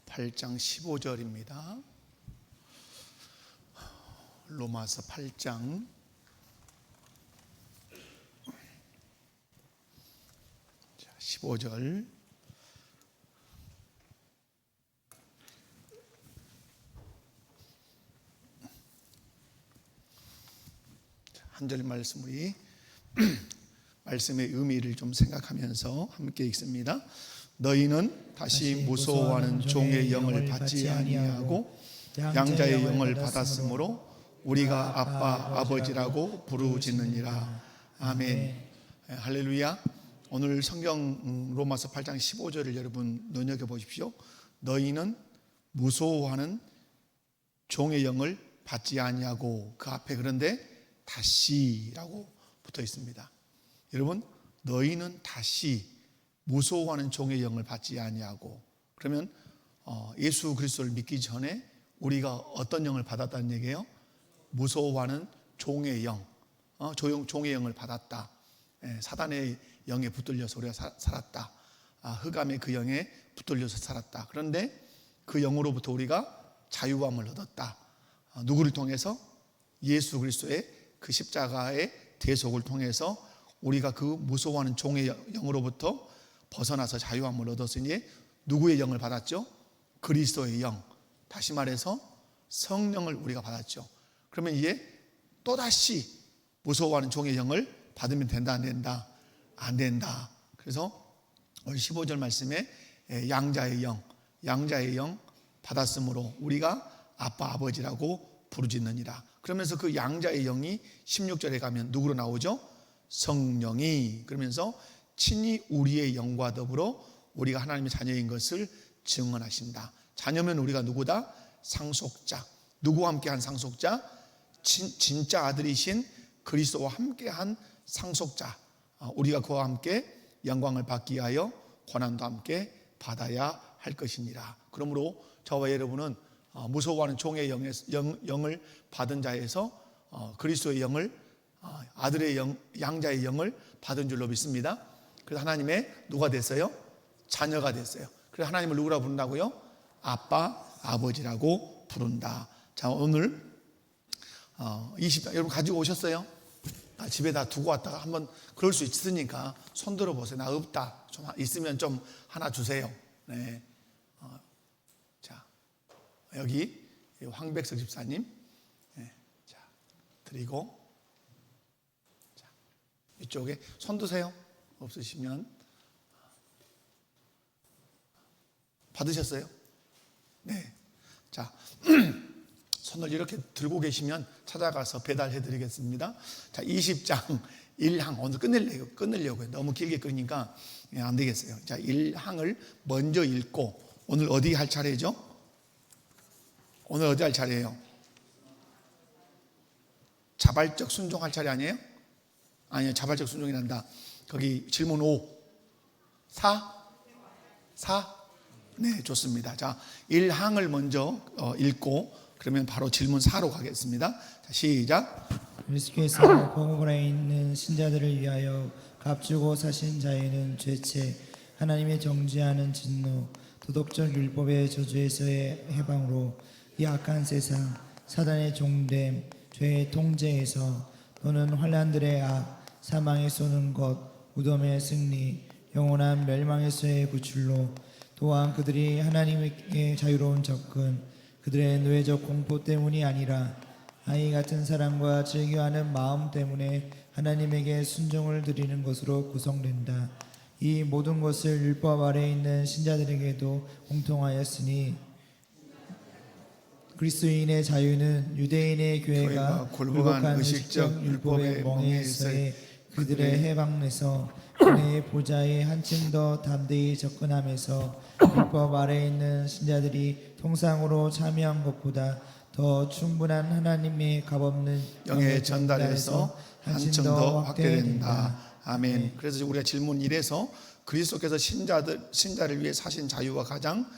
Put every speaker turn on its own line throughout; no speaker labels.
8장 15절입니다. 로마서 8장 15절. 한 절 말씀 우리 말씀의 의미를 좀 생각하면서 함께 읽습니다. 너희는 다시 무서워하는 종의 영을 받지 아니하고 양자의 영을 받았으므로 우리가 아빠 아버지라고 부르짖느니라. 아멘. 할렐루야. 오늘 성경 로마서 8장 15절을 여러분 눈여겨보십시오. 너희는 무서워하는 종의 영을 받지 아니하고, 그 앞에 그런데 다시라고 붙어 있습니다. 여러분, 너희는 다시 무서워하는 종의 영을 받지 아니하고, 그러면 예수 그리스도를 믿기 전에 우리가 어떤 영을 받았다는 얘기예요? 무서워하는 종의 영, 종의 영을 받았다. 사단의 영에 붙들려서 우리가 살았다. 흑암의 그 영에 붙들려서 살았다. 그런데 그 영으로부터 우리가 자유함을 얻었다. 누구를 통해서? 예수 그리스도의 그 십자가의 대속을 통해서 우리가 그 무서워하는 종의 영으로부터 벗어나서 자유함을 얻었으니 누구의 영을 받았죠? 그리스도의 영. 다시 말해서 성령을 우리가 받았죠. 그러면 이제 또다시 무서워하는 종의 영을 받으면 된다, 안 된다? 안 된다. 그래서 오늘 15절 말씀에 양자의 영 받았으므로 우리가 아빠 아버지라고 부르짖느니라. 그러면서 그 양자의 영이 16절에 가면 누구로 나오죠? 성령이. 그러면서 친히 우리의 영과 더불어 우리가 하나님의 자녀인 것을 증언하신다. 자녀면 우리가 누구다? 상속자. 누구와 함께한 상속자? 진짜 아들이신 그리스도와 함께한 상속자. 우리가 그와 함께 영광을 받기 위하여 고난도 함께 받아야 할 것이니라. 그러므로 저와 여러분은 무서워하는 종의 영을 받은 자에서 그리스도의 영을, 아들의 영, 양자의 영을 받은 줄로 믿습니다. 그래서 하나님의 누가 됐어요? 자녀가 됐어요. 그래서 하나님을 누구라고 부른다고요? 아빠, 아버지라고 부른다. 자, 오늘 20장 여러분 가지고 오셨어요? 집에 다 두고 왔다가 한번 그럴 수 있으니까 손 들어보세요. 나 없다. 좀 있으면 좀 하나 주세요. 네. 자, 여기 황백석 집사님, 네. 자, 드리고, 자, 이쪽에 손 드세요. 없으시면 받으셨어요? 네. 자, 손을 이렇게 들고 계시면 찾아가서 배달해 드리겠습니다. 자, 20장 1항 오늘 끝내려고요. 너무 길게 끊으니까 안 되겠어요. 자, 1항을 먼저 읽고, 오늘 어디 할 차례죠? 오늘 어디 할 차례예요? 자발적 순종할 차례 아니에요? 아니요, 자발적 순종이란다. 거기 질문 5. 4? 네, 좋습니다. 자, 1항을 먼저 읽고 그러면 바로 질문 4로 가겠습니다. 자, 시작.
그리스도께서 공업원에 있는 신자들을 위하여 값주고 사신 자에는 죄체, 하나님의 정죄하는 진노, 도덕적 율법의 저주에서의 해방으로 이 악한 세상, 사단의 종됨, 죄의 통제에서 또는 환난들의 악, 사망에 쏘는 것, 무덤의 승리, 영원한 멸망에서의 구출로, 또한 그들이 하나님에게 자유로운 접근, 그들의 노예적 공포 때문이 아니라 아이 같은 사랑과 즐겨하는 마음 때문에 하나님에게 순종을 드리는 것으로 구성된다. 이 모든 것을 율법 아래에 있는 신자들에게도 공통하였으니 그리스도인의 자유는 유대인의 교회가 굴복한 의식적 율법의 멍에서의 그들의 해방에서 그의 보좌에 한층 더 담대히 접근하면서 율법 아래에 있는 신자들이 통상으로 참여한 것보다 더 충분한 하나님의 값없는
영의 전달에서 한층 더 확대된다. 아멘. 그래서 우리가 질문 1에서 그리스도께서 신자를 위해 사신 자유와 가장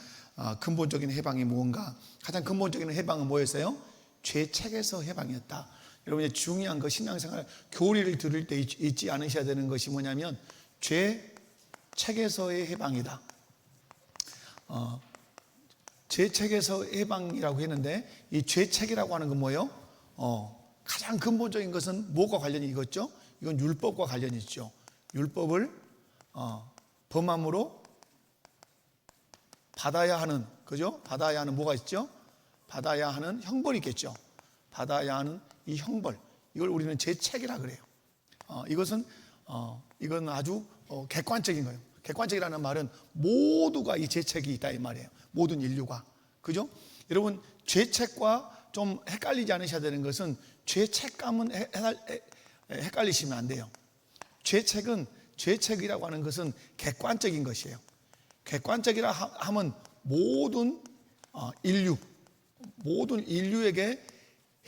근본적인 해방이 무언가? 가장 근본적인 해방은 뭐였어요? 죄책에서 해방이었다. 여러분, 중요한 거 신앙생활 교리를 들을 때 잊지 않으셔야 되는 것이 뭐냐면 죄책에서의 해방이다. 죄책에서 해방이라고 했는데 이 죄책이라고 하는 건 뭐예요? 가장 근본적인 것은 뭐가 관련이 있겠죠? 이건 율법과 관련이 있죠. 율법을 범함으로 받아야 하는, 그죠? 받아야 하는 뭐가 있죠? 받아야 하는 형벌이 있겠죠. 받아야 하는 이 형벌, 이걸 우리는 죄책이라 그래요. 이건 아주 객관적인 거예요. 객관적이라는 말은 모두가 이 죄책이 있다 이 말이에요. 모든 인류가, 그죠? 여러분, 죄책과 좀 헷갈리지 않으셔야 되는 것은, 죄책감은 헷갈리시면 안 돼요. 죄책이라고 하는 것은 객관적인 것이에요. 객관적이라 하면 모든 인류에게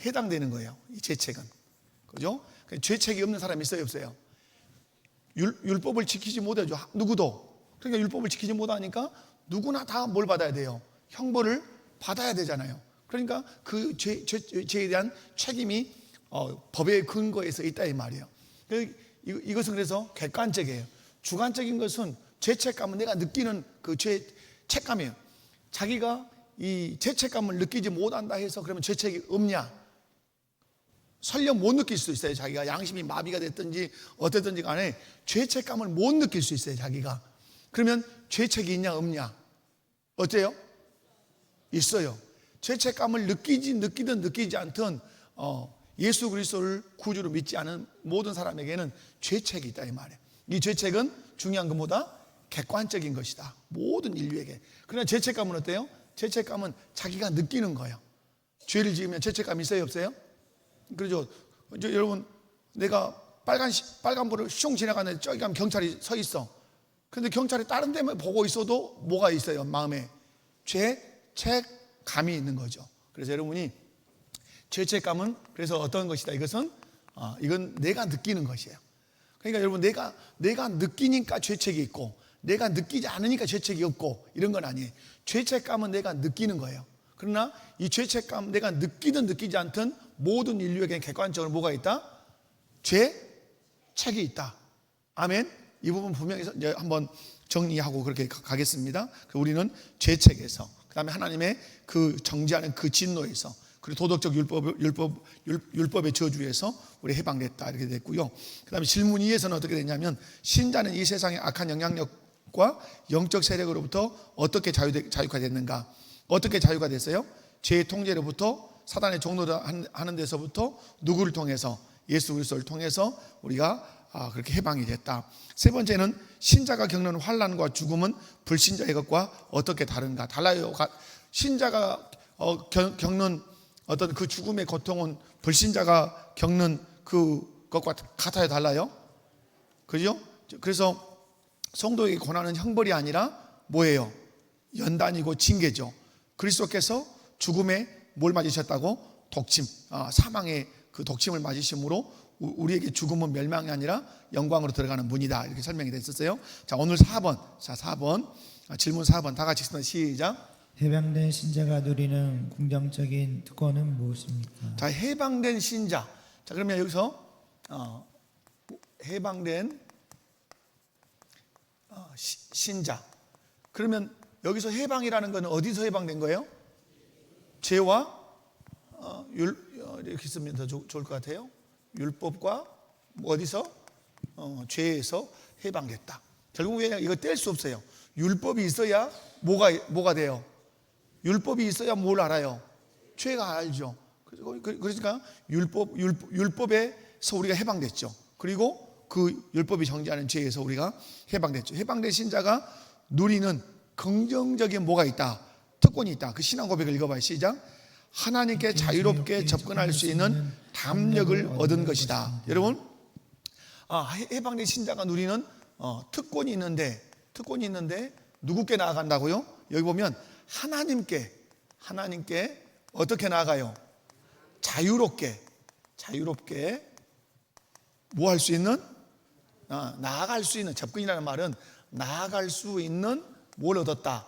해당되는 거예요. 이 죄책은, 그죠? 죄책이 없는 사람이 있어요, 없어요? 율법을 지키지 못하죠. 누구도. 그러니까 율법을 지키지 못하니까 누구나 다 뭘 받아야 돼요? 형벌을 받아야 되잖아요. 그러니까 그 죄에 대한 책임이 법의 근거에서 있다 이 말이에요. 이것은 그래서 객관적이에요. 주관적인 것은 죄책감은 내가 느끼는 그 죄책감이에요. 자기가 이 죄책감을 느끼지 못한다 해서 그러면 죄책이 없냐? 설령 못 느낄 수 있어요. 자기가 양심이 마비가 됐든지 어쨌든지 간에 죄책감을 못 느낄 수 있어요, 자기가. 그러면 죄책이 있냐 없냐? 어때요? 있어요. 죄책감을 느끼든 느끼지 않든 예수 그리스도를 구주로 믿지 않은 모든 사람에게는 죄책이 있다 이 말이에요. 이 죄책은 중요한 것보다 객관적인 것이다, 모든 인류에게. 그러나 죄책감은 어때요? 죄책감은 자기가 느끼는 거예요. 죄를 지으면 죄책감이 있어요, 없어요? 그렇죠. 이제 여러분, 내가 빨간불을 슝 지나가는데 저기 가면 경찰이 서 있어. 근데 경찰이 다른 데만 보고 있어도 뭐가 있어요? 마음에 죄책감이 있는 거죠. 그래서 여러분이 죄책감은 그래서 어떤 것이다? 이건 내가 느끼는 것이에요. 그러니까 여러분, 내가 느끼니까 죄책이 있고 내가 느끼지 않으니까 죄책이 없고 이런 건 아니에요. 죄책감은 내가 느끼는 거예요. 그러나 이 죄책감, 내가 느끼든 느끼지 않든 모든 인류에게 객관적으로 뭐가 있다? 죄책이 있다. 아멘. 이 부분 분명히 이제 한번 정리하고 그렇게 가겠습니다. 우리는 죄책에서, 그 다음에 하나님의 그 정죄하는 그 진노에서, 그리고 도덕적 율법의 저주에서 우리 해방됐다 이렇게 됐고요. 그 다음에 질문 2에서는 어떻게 됐냐면, 신자는 이 세상의 악한 영향력과 영적 세력으로부터 어떻게 자유가 됐는가? 어떻게 자유가 됐어요? 죄의 통제로부터, 사단의 종노를 하는 데서부터, 누구를 통해서? 예수 그리스도를 통해서 우리가 그렇게 해방이 됐다. 세 번째는, 신자가 겪는 환난과 죽음은 불신자의 것과 어떻게 다른가? 달라요. 신자가 겪는 어떤 그 죽음의 고통은 불신자가 겪는 그것과 같아요, 달라요? 그죠? 그래서 성도에게 고난은 형벌이 아니라 뭐예요? 연단이고 징계죠. 그리스도께서 죽음에 뭘 맞으셨다고? 독침, 사망의 그 독침을 맞으심으로 우리에게 죽음은 멸망이 아니라 영광으로 들어가는 문이다, 이렇게 설명이 됐었어요. 자, 오늘 4번. 질문 4번 다 같이 시작.
해방된 신자가 누리는 긍정적인 특권은 무엇입니까?
자, 해방된 신자. 자, 그러면 여기서 해방된 신자. 그러면 여기서 해방이라는 건 어디서 해방된 거예요? 죄와 이렇게 쓰면 더 좋을 것 같아요. 율법과 어디서? 죄에서 해방됐다. 결국에 이거 뗄 수 없어요. 율법이 있어야 뭐가 돼요? 율법이 있어야 뭘 알아요? 죄가 알죠. 그러니까 율법에서 우리가 해방됐죠. 그리고 그 율법이 정죄하는 죄에서 우리가 해방됐죠. 해방된 신자가 누리는 긍정적인 뭐가 있다? 특권이 있다. 그 신앙 고백을 읽어봐요. 시작. 하나님께 자유롭게 접근할 수 있는 담력을 얻은 것이다. 여러분, 해방된 신자가 누리는 특권이 있는데 누구께 나아간다고요? 여기 보면 하나님께 어떻게 나아가요? 자유롭게 뭐 할 수 있는? 나아갈 수 있는, 접근이라는 말은 나아갈 수 있는 뭘 얻었다?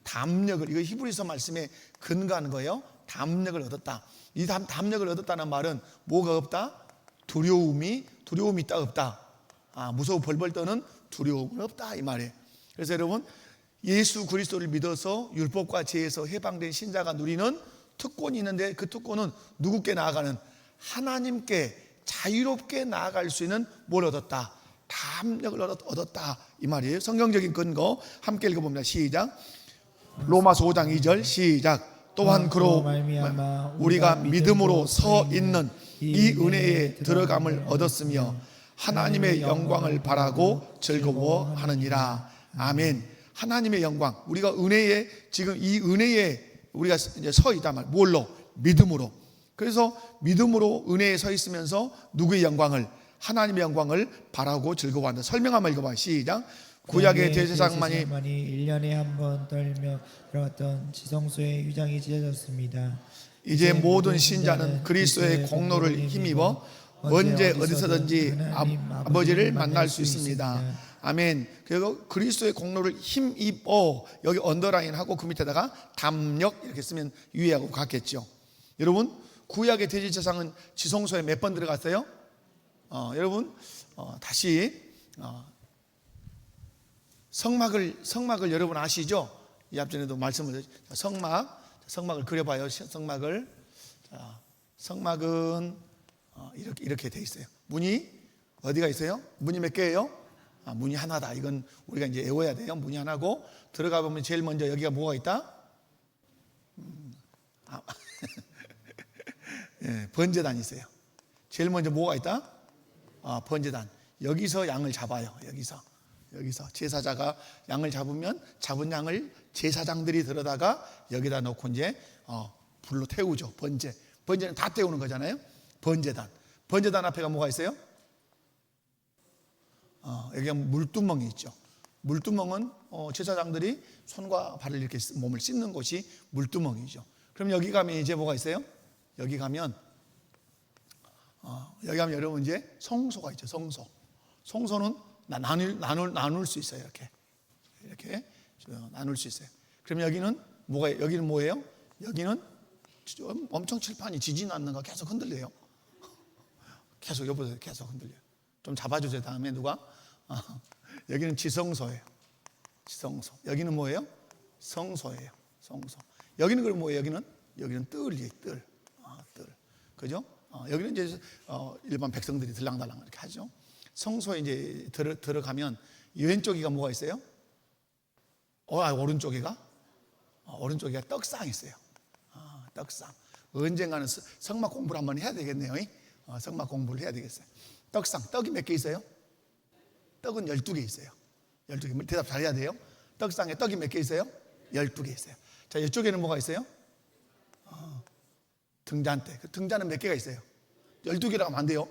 담력을. 이거 히브리서 말씀에 근거하는 거예요. 담력을 얻었다. 이 담력을 얻었다는 말은 뭐가 없다? 두려움이 있다 없다? 무서워 벌벌 떠는 두려움은 없다 이 말이에요. 그래서 여러분, 예수 그리스도를 믿어서 율법과 죄에서 해방된 신자가 누리는 특권이 있는데, 그 특권은 누구께 나아가는, 하나님께 자유롭게 나아갈 수 있는 뭘 얻었다? 담력을 얻었다, 이 말이에요. 성경적인 근거 함께 읽어봅니다. 시작. 로마서 5장 2절 시작. 또한 그로
말미암아
우리가 믿음으로 서 있는 이 은혜에 들어감을 얻었으며 하나님의 영광을 바라고 즐거워하느니라. 아멘. 하나님의 영광, 우리가 은혜에, 지금 이 은혜에 우리가 이제 서 있단 말. 뭘로? 믿음으로. 그래서 믿음으로 은혜에 서 있으면서 누구의 영광을? 하나님의 영광을 바라고 즐거워한다. 설명 한번 읽어봐. 시작. 구약의 대제사장만이
1년에 한 번 떨며 들어갔던 지성소의 휘장이 찢어졌습니다.
이제 모든 신자는 그리스도의 공로를 힘입어 언제 어디서든지 아버지를 만날 수 있습니다. 아멘. 그리고 그리스도의 공로를 힘입어, 여기 언더라인하고 그 밑에다가 담력 이렇게 쓰면 유의하고 같겠죠. 여러분, 구약의 대제사장은 지성소에 몇 번 들어갔어요? 여러분, 다시 성막을 여러분 아시죠? 이 앞전에도 말씀을 드렸죠. 성막을 그려봐요. 성막은 이렇게 돼 있어요. 문이 어디가 있어요? 문이 몇 개예요? 문이 하나다. 이건 우리가 이제 외워야 돼요. 문이 하나고, 들어가 보면 제일 먼저 여기가 뭐가 있다? 예, 번제단이 있어요. 제일 먼저 뭐가 있다? 번제단. 여기서 양을 잡아요. 여기서 제사자가 양을 잡으면 잡은 양을 제사장들이 들어다가 여기다 놓고 이제 불로 태우죠. 번제는 다 태우는 거잖아요. 번제단 앞에가 뭐가 있어요? 여기가 물두멍이 있죠. 물두멍은 제사장들이 손과 발을 이렇게 몸을 씻는 곳이 물두멍이죠. 그럼 여기 가면 이제 뭐가 있어요? 여기 가면 여러분 이제 성소가 있죠. 성소는 나눌 수 있어요. 이렇게 나눌 수 있어요. 그럼 여기는 뭐예요? 여기는 엄청 칠판이 지진 않는 거 계속 흔들려요. 계속 여보세요. 계속 흔들려요. 좀 잡아주세요. 다음에 누가? 여기는 지성소예요. 여기는 뭐예요? 성소예요. 성소. 여기는 그럼 뭐예요? 여기는 뜰이에요. 뜰. 그죠? 여기는 이제 일반 백성들이 들랑달랑 이렇게 하죠. 성소에 이제 들어가면 왼쪽이가 뭐가 있어요? 오른쪽이가 떡상이 있어요. 떡상. 언젠가는 성막 공부를 한번 해야 되겠네요. 성막 공부를 해야 되겠어요. 떡이 몇 개 있어요? 떡은 12개 있어요. 12개. 대답 잘해야 돼요. 떡상에 떡이 몇 개 있어요? 12개 있어요. 자, 이쪽에는 뭐가 있어요? 등잔대. 그 등잔은 몇 개가 있어요? 12개라고 하면 안 돼요.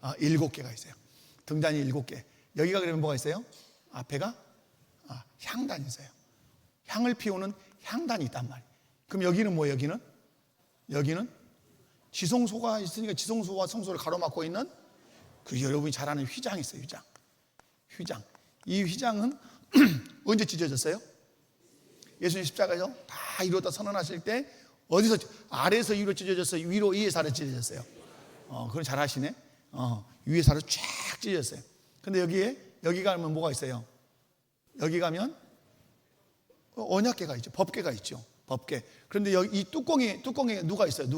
7개가 있어요. 등잔이 7개. 여기가 그러면 뭐가 있어요? 앞에가 향단이 있어요. 향을 피우는 향단이 있단 말이에요. 그럼 여기는 뭐예요? 여기는 지성소가 있으니까 지성소와 성소를 가로막고 있는 그 여러분이 잘 아는 휘장이 있어요. 휘장. 이 휘장은 언제 찢어졌어요? 예수님 십자가에서 다 이루었다 선언하실 때 어디서 아래에서 위로 찢어졌어요? 위에서 아래 찢어졌어요? 그건 잘 아시네. 위에서 아래 쫙 찢어졌어요. 근데 여기 가면 뭐가 있어요? 여기 가면 언약궤가 있죠. 법궤가 있죠. 법궤. 그런데 여기 이 뚜껑에 누가 있어요?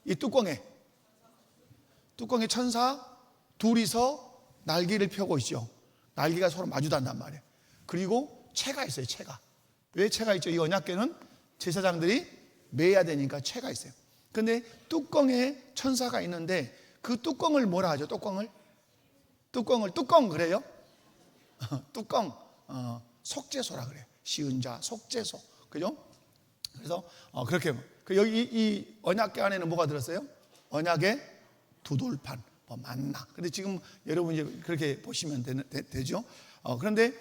이 뚜껑에 천사 둘이서 날개를 펴고 있죠. 날개가 서로 마주 닿는단 말이에요. 그리고 채가 있어요. 왜 채가 있죠? 이 언약궤는 제사장들이 매야 되니까 채가 있어요. 근데 뚜껑에 천사가 있는데 그 뚜껑을 뭐라 하죠? 뚜껑 그래요? 뚜껑 속죄소라 그래요. 시은자 속죄소. 그죠? 그래서 그렇게 여기 이 언약궤 안에는 뭐가 들었어요? 언약의 두 돌판, 만나. 근데 지금 여러분 이제 그렇게 보시면 되죠. 그런데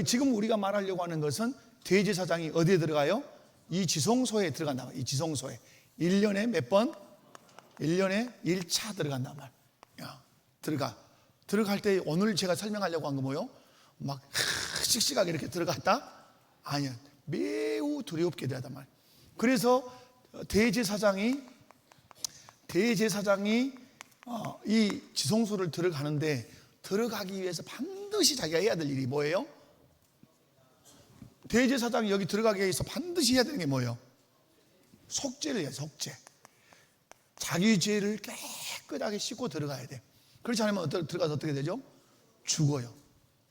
지금 우리가 말하려고 하는 것은 대제사장이 어디에 들어가요? 이 지성소에 들어간다. 이 지성소에 1년에 몇 번? 1년에 1차 들어간단 말이야. 들어갈 때 오늘 제가 설명하려고 한 거 뭐요? 막 씩씩하게 이렇게 들어갔다? 아니야. 매우 두렵게 들어간단 말이야. 그래서 대제사장이 이 지성소를 들어가는데 들어가기 위해서 반드시 자기가 해야 될 일이 뭐예요? 대제사장이 여기 들어가게 해서 반드시 해야 되는 게 뭐예요? 속죄를 해요. 속죄. 자기 죄를 깨끗하게 씻고 들어가야 돼. 그렇지 않으면 들어가서 어떻게 되죠? 죽어요.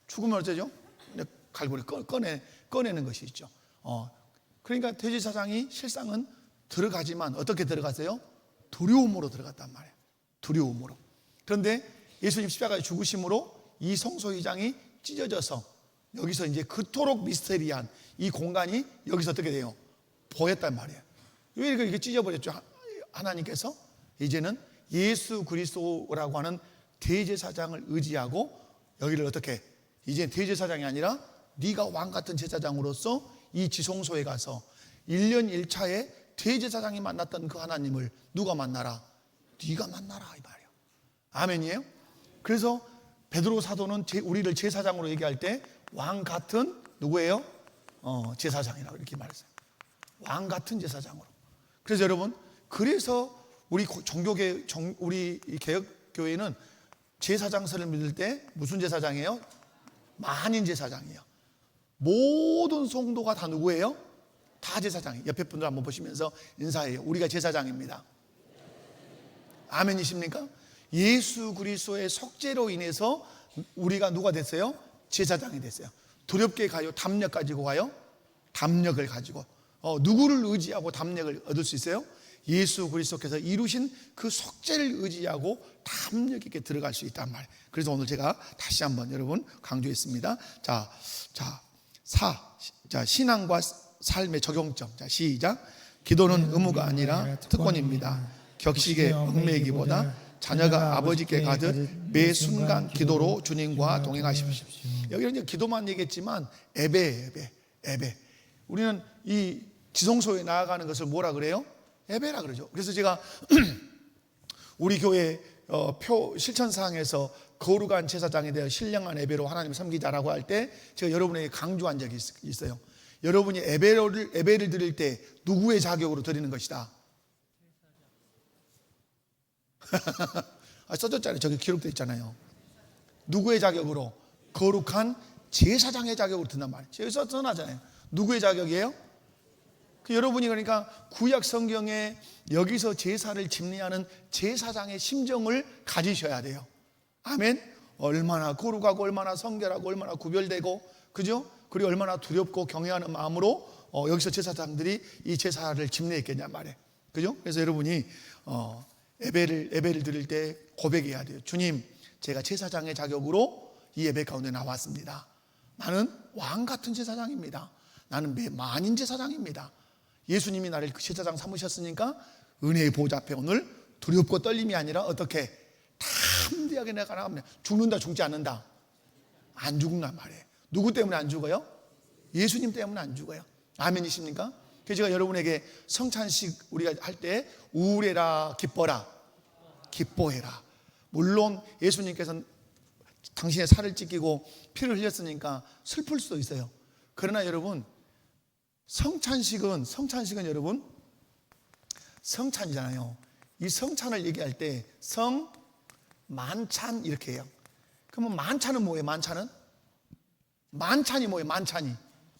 죽으면 어쩌죠? 갈고리 꺼내는 것이 있죠. 그러니까 대제사장이 실상은 들어가지만 어떻게 들어갔어요? 두려움으로 들어갔단 말이에요. 두려움으로. 그런데 예수님 십자가에 죽으심으로 이 성소의장이 찢어져서 여기서 이제 그토록 미스테리한 이 공간이 여기서 어떻게 돼요? 보였단 말이에요. 왜 이렇게 찢어버렸죠? 하나님께서 이제는 예수 그리스도라고 하는 대제사장을 의지하고 여기를 어떻게, 이제 대제사장이 아니라 네가 왕 같은 제사장으로서 이 지성소에 가서 1년 1차에 대제사장이 만났던 그 하나님을 누가 만나라? 네가 만나라 이 말이에요. 아멘이에요? 그래서 베드로 사도는 우리를 제사장으로 얘기할 때 왕 같은 누구예요? 제사장이라고 이렇게 말했어요. 왕 같은 제사장으로. 그래서 여러분, 그래서 우리 우리 개혁교회는 제사장설을 믿을 때 무슨 제사장이에요? 만인 제사장이에요. 모든 성도가 다 누구예요? 다 제사장이에요. 옆에 분들 한번 보시면서 인사해요. 우리가 제사장입니다. 아멘이십니까? 예수 그리스도의 속죄로 인해서 우리가 누가 됐어요? 제사장이 됐어요. 두렵게 가요? 담력 가지고 가요? 담력을 가지고. 누구를 의지하고 담력을 얻을 수 있어요? 예수 그리스도께서 이루신 그 속죄를 의지하고 담력 있게 들어갈 수 있단 말이에요. 그래서 오늘 제가 다시 한번 여러분 강조했습니다. 자, 신앙과 삶의 적용점. 자, 시작. 기도는 의무가 아니라 특권입니다. 격식에 얽매이기보다 자녀가 아버지께 가듯 매 순간 기도로 주님과 동행하십시오. 여기는 이제 기도만 얘기했지만 예배. 우리는 이 지성소에 나아가는 것을 뭐라 그래요? 예배라 그러죠. 그래서 제가 우리 교회 실천사항에서 거룩한 제사장에 대해 신령한 예배로 하나님을 섬기자라고 할 때 제가 여러분에게 강조한 적이 있어요. 여러분이 예배를 드릴 때 누구의 자격으로 드리는 것이다? 써졌잖아요. 저기 기록되어 있잖아요. 누구의 자격으로? 거룩한 제사장의 자격으로 든단 말이에요. 여기서 써놨잖아요. 누구의 자격이에요? 여러분이 그러니까 구약 성경에 여기서 제사를 집리하는 제사장의 심정을 가지셔야 돼요. 아멘. 얼마나 거룩하고 얼마나 성결하고 얼마나 구별되고, 그죠? 그리고 얼마나 두렵고 경외하는 마음으로 여기서 제사장들이 이 제사를 집례했겠냐 말이에요. 그죠? 그래서 여러분이 예배를 드릴 때 고백해야 돼요. 주님, 제가 제사장의 자격으로 이 예배 가운데 나왔습니다. 나는 왕 같은 제사장입니다. 나는 만인 제사장입니다. 예수님이 나를 그 제사장 삼으셨으니까 은혜의 보좌 앞에 오늘 두렵고 떨림이 아니라 어떻게 담대하게 내가 나갑니다. 죽는다, 죽지 않는다? 안 죽는단 말이에요. 누구 때문에 안 죽어요? 예수님 때문에 안 죽어요. 아멘이십니까? 그래서 제가 여러분에게 성찬식 우리가 할 때 우울해라, 기뻐라, 기뻐해라. 물론 예수님께서는 당신의 살을 찢기고 피를 흘렸으니까 슬플 수도 있어요. 그러나 여러분, 성찬식은 여러분 성찬이잖아요. 이 성찬을 얘기할 때 만찬 이렇게 해요. 그러면 만찬은 뭐예요? 만찬이 뭐예요?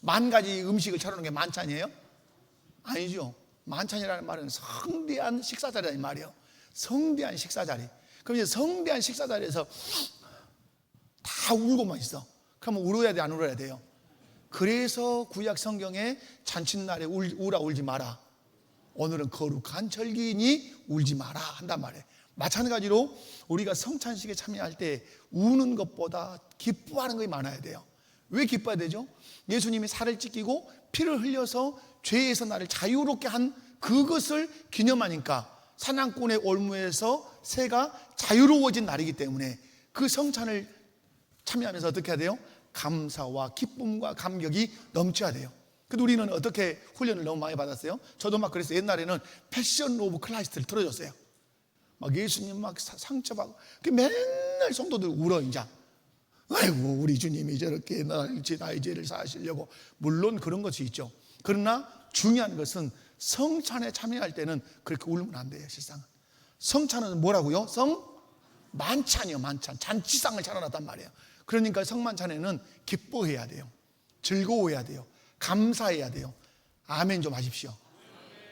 만 가지 음식을 차려놓은 게 만찬이에요? 아니죠. 만찬이라는 말은 성대한 식사자리란 말이에요. 성대한 식사자리. 그럼 이제 성대한 식사자리에서 다 울고만 있어. 그러면 울어야 돼, 안 울어야 돼요? 그래서 구약 성경에 잔칫날에 울라 울지 마라. 오늘은 거룩한 절기이니 울지 마라 한단 말이에요. 마찬가지로 우리가 성찬식에 참여할 때 우는 것보다 기뻐하는 것이 많아야 돼요. 왜 기뻐야 되죠? 예수님이 살을 찢기고 피를 흘려서 죄에서 나를 자유롭게 한 그것을 기념하니까 사냥꾼의 올무에서 새가 자유로워진 날이기 때문에 그 성찬을 참여하면서 어떻게 해야 돼요? 감사와 기쁨과 감격이 넘쳐야 돼요. 근데 우리는 어떻게 훈련을 너무 많이 받았어요? 저도 막 그랬어요. 옛날에는 패션 오브 크라이스트를 틀어줬어요. 막 예수님 막 상처받고 맨날 성도들 울어. 이제 아이고 우리 주님이 저렇게 나의 죄를 사하시려고. 물론 그런 것이 있죠. 그러나 중요한 것은 성찬에 참여할 때는 그렇게 울면 안 돼요. 실상은 성찬은 뭐라고요? 만찬이요. 만찬, 잔치상을 차려놨단 말이에요. 그러니까 성만찬에는 기뻐해야 돼요. 즐거워해야 돼요. 감사해야 돼요. 아멘 좀 하십시오.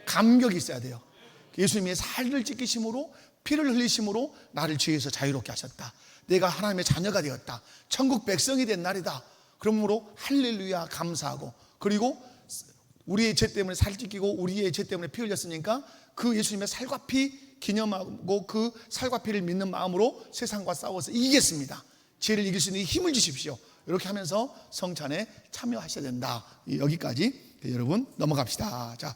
감격이 있어야 돼요. 예수님의 살을 찢기심으로 피를 흘리심으로 나를 죄에서 자유롭게 하셨다. 내가 하나님의 자녀가 되었다. 천국 백성이 된 날이다. 그러므로 할렐루야 감사하고, 그리고 우리의 죄 때문에 살 찢기고 우리의 죄 때문에 피 흘렸으니까 그 예수님의 살과 피 기념하고 그 살과 피를 믿는 마음으로 세상과 싸워서 이기겠습니다. 죄를 이길 수 있는 힘을 주십시오. 이렇게 하면서 성찬에 참여하셔야 된다. 여기까지 여러분 넘어갑시다. 자,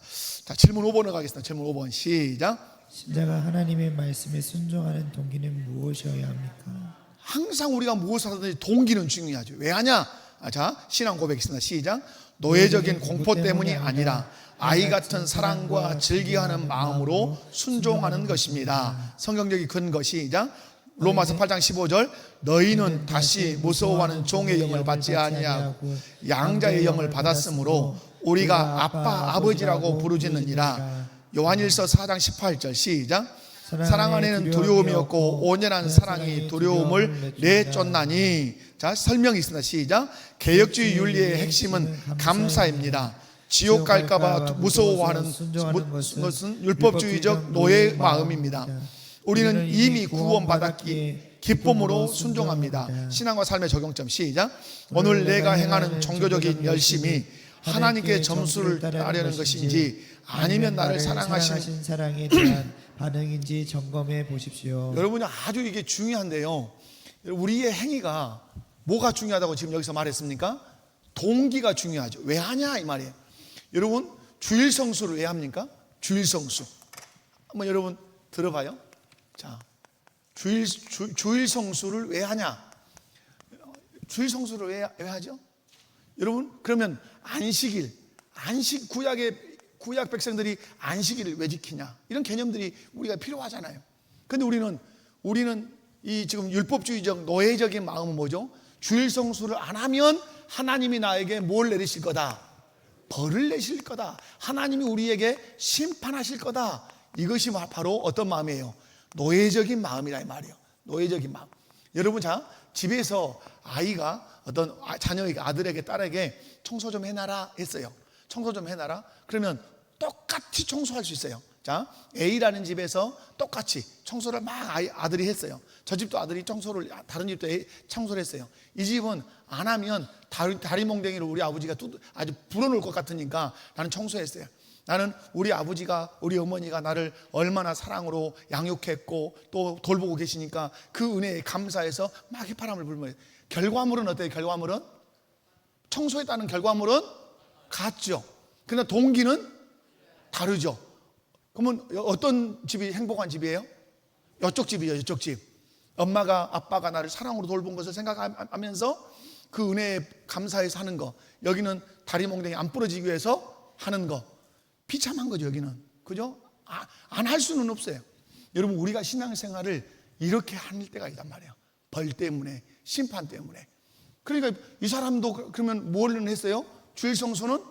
질문 5번으로 가겠습니다. 질문 5번 시작.
신자가 하나님의 말씀에 순종하는 동기는 무엇이어야 합니까?
항상 우리가 무엇을 하든지 동기는 중요하죠. 왜 하냐? 자, 신앙 고백 있습니다. 시작. 노예적인 공포 때문이 아니라 아이 같은 사랑과 즐기하는 마음으로 순종하는 것입니다. 성경적인 근거 시작. 로마서 8장 15절. 너희는 다시 무서워하는 종의 영을 받지 아니하고 양자의 영을 받았으므로 우리가 아빠 아버지라고 부르짖느니라. 요한일서 4장 18절 시작. 사랑 안에는 두려움이 없고 온전한 사랑이 두려움을 내쫓나니. 자, 설명이 있습니다. 시작. 개혁주의 윤리의 핵심은 감사입니다. 지옥 갈까봐 무서워하는 것은 율법주의적 노예 마음입니다. 우리는 이미 구원받았기에 기쁨으로 순종합니다. 신앙과 삶의 적용점 시작. 오늘 내가 행하는 종교적인 열심이 하나님께 점수를 따려는 것인지 아니면 나를 사랑하신
사랑에 대한 반응인지 점검해 보십시오.
여러분이 아주 이게 중요한데요. 우리의 행위가 뭐가 중요하다고 지금 여기서 말했습니까? 동기가 중요하죠. 왜 하냐 이 말이에요. 여러분 주일 성수를 왜 합니까? 주일 성수 한번 여러분 들어봐요. 자, 주일 성수를 왜 하냐? 주일 성수를 왜 하죠? 여러분 그러면 안식 구약 백성들이 안식일을 왜 지키냐? 이런 개념들이 우리가 필요하잖아요. 근데 우리는 이 지금 율법주의적 노예적인 마음은 뭐죠? 주일 성수를 안 하면 하나님이 나에게 뭘 내리실 거다? 벌을 내실 거다. 하나님이 우리에게 심판하실 거다. 이것이 바로 어떤 마음이에요? 노예적인 마음이라 이 말이에요. 노예적인 마음. 여러분 자, 집에서 아이가 어떤 자녀에게 아들에게 딸에게 청소 좀 해놔라 했어요. 청소 좀 해놔라. 그러면 똑같이 청소할 수 있어요. 자, A라는 집에서 똑같이 청소를 막 아들이 했어요. 저 집도 아들이 청소를, 다른 집도 청소를 했어요. 이 집은 안 하면 다리몽댕이로 우리 아버지가 아주 불어놓을 것 같으니까 나는 청소했어요. 나는 우리 아버지가, 우리 어머니가 나를 얼마나 사랑으로 양육했고 또 돌보고 계시니까 그 은혜에 감사해서 막 휘파람을 불면, 결과물은 어때요? 결과물은? 청소했다는 결과물은 같죠. 그러나 동기는 다르죠. 그러면 어떤 집이 행복한 집이에요? 이쪽 집이에요. 이쪽 집. 엄마가 아빠가 나를 사랑으로 돌본 것을 생각하면서 그 은혜에 감사해서 하는 거. 여기는 다리몽댕이 안 부러지기 위해서 하는 거. 비참한 거죠. 여기는. 그죠? 안 할 수는 없어요. 여러분 우리가 신앙생활을 이렇게 할 때가 있단 말이에요. 벌 때문에, 심판 때문에. 그러니까 이 사람도 그러면 뭘 했어요? 주일 성수는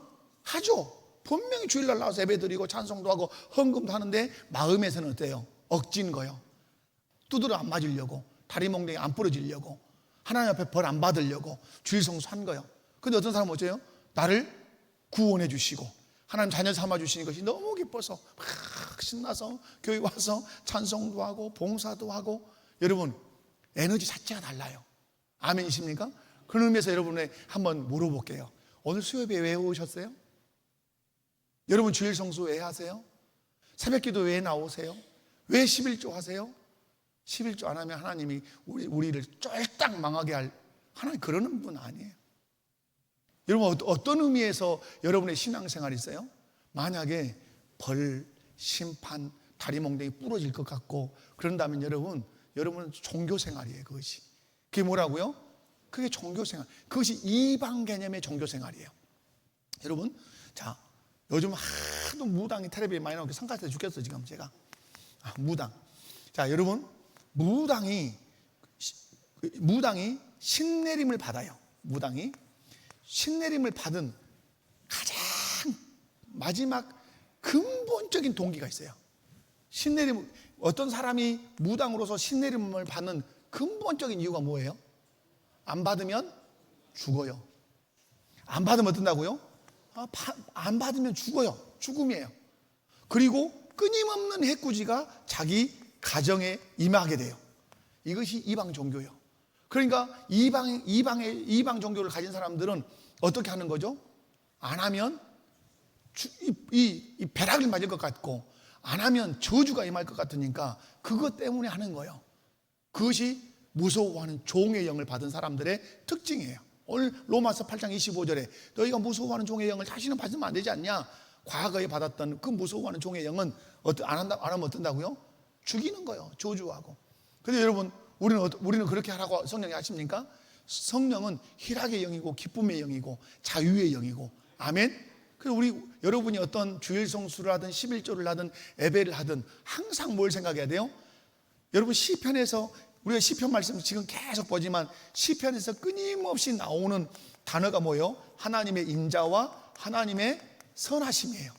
하죠. 분명히 주일날 나와서 예배드리고 찬송도 하고 헌금도 하는데 마음에서는 어때요? 억진 거요. 두드러 안 맞으려고, 다리몽댕이 안 부러지려고, 하나님 앞에 벌 안 받으려고 주일 성수 한 거요. 근데 어떤 사람은 어째요? 나를 구원해 주시고 하나님 자녀 삼아 주시는 것이 너무 기뻐서 막 신나서 교회 와서 찬송도 하고 봉사도 하고. 여러분 에너지 자체가 달라요. 아멘이십니까? 그런 의미에서 여러분의 한번 물어볼게요. 오늘 수요예배 왜 오셨어요? 여러분 주일 성수 왜 하세요? 새벽기도 왜 나오세요? 왜 11조 하세요? 11조 안 하면 하나님이 우리를 쫄딱 망하게 할 하나님 그러는 분 아니에요. 여러분 어떤 의미에서 여러분의 신앙생활이 있어요? 만약에 벌, 심판, 다리몽댕이 부러질 것 같고 그런다면 여러분은 종교생활이에요. 그것이. 그게 뭐라고요? 그게 종교생활. 그것이 이방 개념의 종교생활이에요. 여러분 자, 요즘 하도 무당이 텔레비에 많이 나오고 성가대 죽겠어 지금 제가. 무당. 자, 여러분 무당이 신내림을 받아요. 무당이 신내림을 받은 가장 마지막 근본적인 동기가 있어요. 신내림, 어떤 사람이 무당으로서 신내림을 받는 근본적인 이유가 뭐예요? 안 받으면 죽어요. 안 받으면 어떤다고요? 안 받으면 죽어요. 죽음이에요. 그리고 끊임없는 해꾸지가 자기 가정에 임하게 돼요. 이것이 이방 종교예요. 그러니까 이방 종교를 가진 사람들은 어떻게 하는 거죠? 안 하면 이 벼락을 맞을 것 같고, 안 하면 저주가 임할 것 같으니까 그것 때문에 하는 거예요. 그것이 무서워하는 종의 영을 받은 사람들의 특징이에요. 오늘 로마서 8장 25절에 너희가 무서워하는 종의 영을 다시는 받으면 안 되지 않냐? 과거에 받았던 그 무서워하는 종의 영은 안 하면 어떤다고요? 죽이는 거예요. 저주하고. 근데 여러분, 우리는 그렇게 하라고 성령이 하십니까? 성령은 희락의 영이고 기쁨의 영이고 자유의 영이고. 아멘. 그래서 여러분이 어떤 주일 성수를 하든 11조를 하든 예배를 하든 항상 뭘 생각해야 돼요? 여러분, 시편에서 우리가 시편 말씀 지금 계속 보지만 시편에서 끊임없이 나오는 단어가 뭐예요? 하나님의 인자와 하나님의 선하심이에요.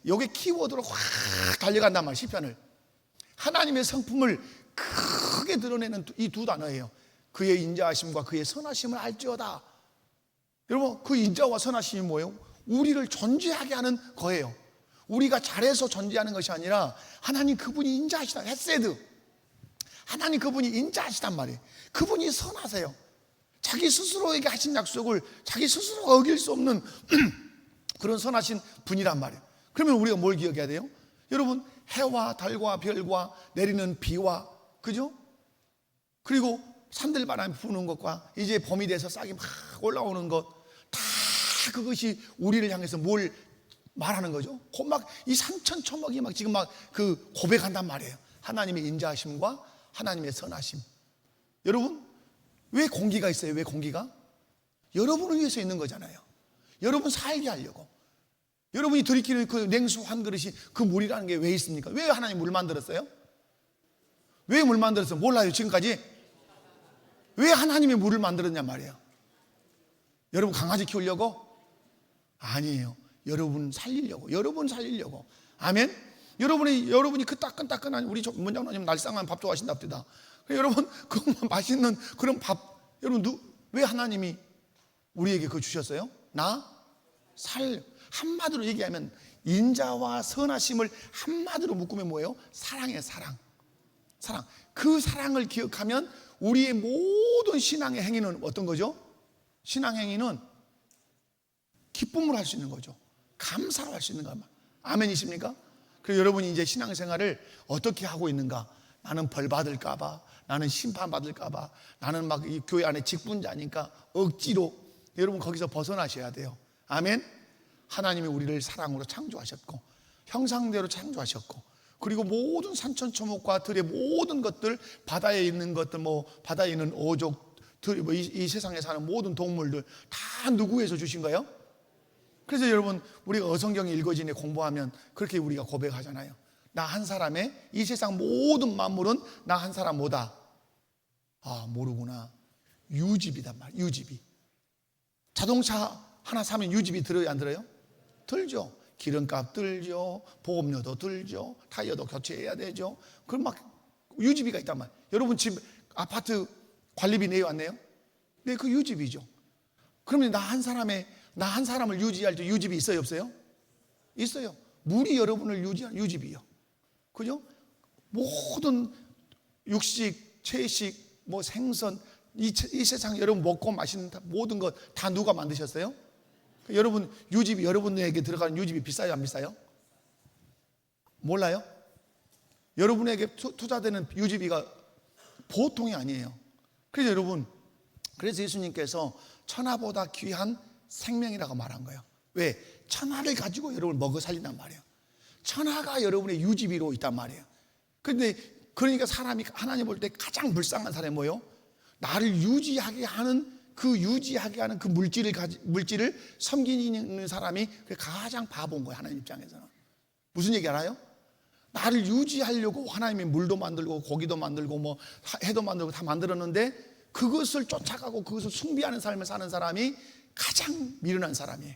요게 키워드로 확 달려간단 말이에요. 시편을. 하나님의 성품을 크게 드러내는 이 두 단어예요. 그의 인자하심과 그의 선하심을 알지어다. 여러분, 그 인자와 선하심이 뭐예요? 우리를 존재하게 하는 거예요. 우리가 잘해서 존재하는 것이 아니라 하나님 그분이 인자하시다. 헤세드. 하나님 그분이 인자하시단 말이에요. 그분이 선하세요. 자기 스스로에게 하신 약속을 자기 스스로가 어길 수 없는 그런 선하신 분이란 말이에요. 그러면 우리가 뭘 기억해야 돼요? 여러분, 해와 달과 별과 내리는 비와, 그죠? 그리고 산들바람이 부는 것과 이제 봄이 돼서 싹이 막 올라오는 것, 다 그것이 우리를 향해서 뭘 말하는 거죠? 막 이 산천초목이 막 지금 막 그 고백한단 말이에요. 하나님의 인자하심과 하나님의 선하심. 여러분, 왜 공기가 있어요? 왜 공기가? 여러분을 위해서 있는 거잖아요. 여러분 살게 하려고. 여러분이 들이키는 그 냉수 한 그릇이 그 물이라는 게 왜 있습니까? 왜 하나님 물 만들었어요? 왜 물 만들었어요? 몰라요, 지금까지? 왜 하나님이 물을 만들었냐 말이에요. 여러분 강아지 키우려고? 아니에요. 여러분 살리려고. 아멘? 여러분이 그 따끈따끈한 우리 문장로님 날상한 밥 좋아하신답니다. 여러분, 그 맛있는 그런 밥, 여러분 왜 하나님이 우리에게 그거 주셨어요? 한마디로 얘기하면 인자와 선하심을 한마디로 묶으면 뭐예요? 사랑이에요. 사랑. 그 사랑을 기억하면 우리의 모든 신앙의 행위는 어떤 거죠? 신앙 행위는 기쁨을 할 수 있는 거죠. 감사를 할 수 있는 거예요. 아멘이십니까? 그래서 여러분이 이제 신앙생활을 어떻게 하고 있는가? 나는 벌 받을까봐, 나는 심판 받을까봐, 나는 막 이 교회 안에 직분자니까 억지로, 여러분 거기서 벗어나셔야 돼요. 아멘. 하나님이 우리를 사랑으로 창조하셨고 형상대로 창조하셨고, 그리고 모든 산천초목과 들의 모든 것들, 바다에 있는 것들, 바다에 있는 어족, 이 세상에 사는 모든 동물들 다 누구에서 주신 거예요? 그래서 여러분, 우리가 어성경이 읽어지네 공부하면 그렇게 우리가 고백하잖아요. 나 한 사람의, 이 세상 모든 만물은 나 한 사람 뭐다? 모르구나. 유지비단 말이에요. 유지비. 자동차 하나 사면 유지비 들어요, 안 들어요? 들죠. 기름값 들죠. 보험료도 들죠. 타이어도 교체해야 되죠. 그럼 막 유지비가 있단 말이에요. 여러분 집 아파트 관리비 내요, 안 내요? 네, 그 유지비죠. 그러면 나 한 사람을 유지할 때 유지비 있어요, 없어요? 있어요. 물이 여러분을 유지한 유지비요. 그죠? 모든 육식, 채식, 생선, 이 세상 여러분 먹고 마시는 모든 것 다 누가 만드셨어요? 여러분 유지비, 여러분에게 들어가는 유지비 비싸요, 안 비싸요? 몰라요? 여러분에게 투자되는 유지비가 보통이 아니에요. 그래서 여러분, 그래서 예수님께서 천하보다 귀한 생명이라고 말한 거예요. 왜? 천하를 가지고 여러분을 먹어 살린단 말이에요. 천하가 여러분의 유지비로 있단 말이에요. 그런데 그러니까 사람이 하나님 볼 때 가장 불쌍한 사람이 뭐예요? 나를 유지하게 하는 그 물질을 섬기는 사람이 가장 바보인 거예요, 하나님 입장에서는. 무슨 얘기 알아요? 나를 유지하려고 하나님이 물도 만들고 고기도 만들고 해도 만들고 다 만들었는데 그것을 쫓아가고 그것을 숭배하는 삶을 사는 사람이 가장 미련한 사람이에요.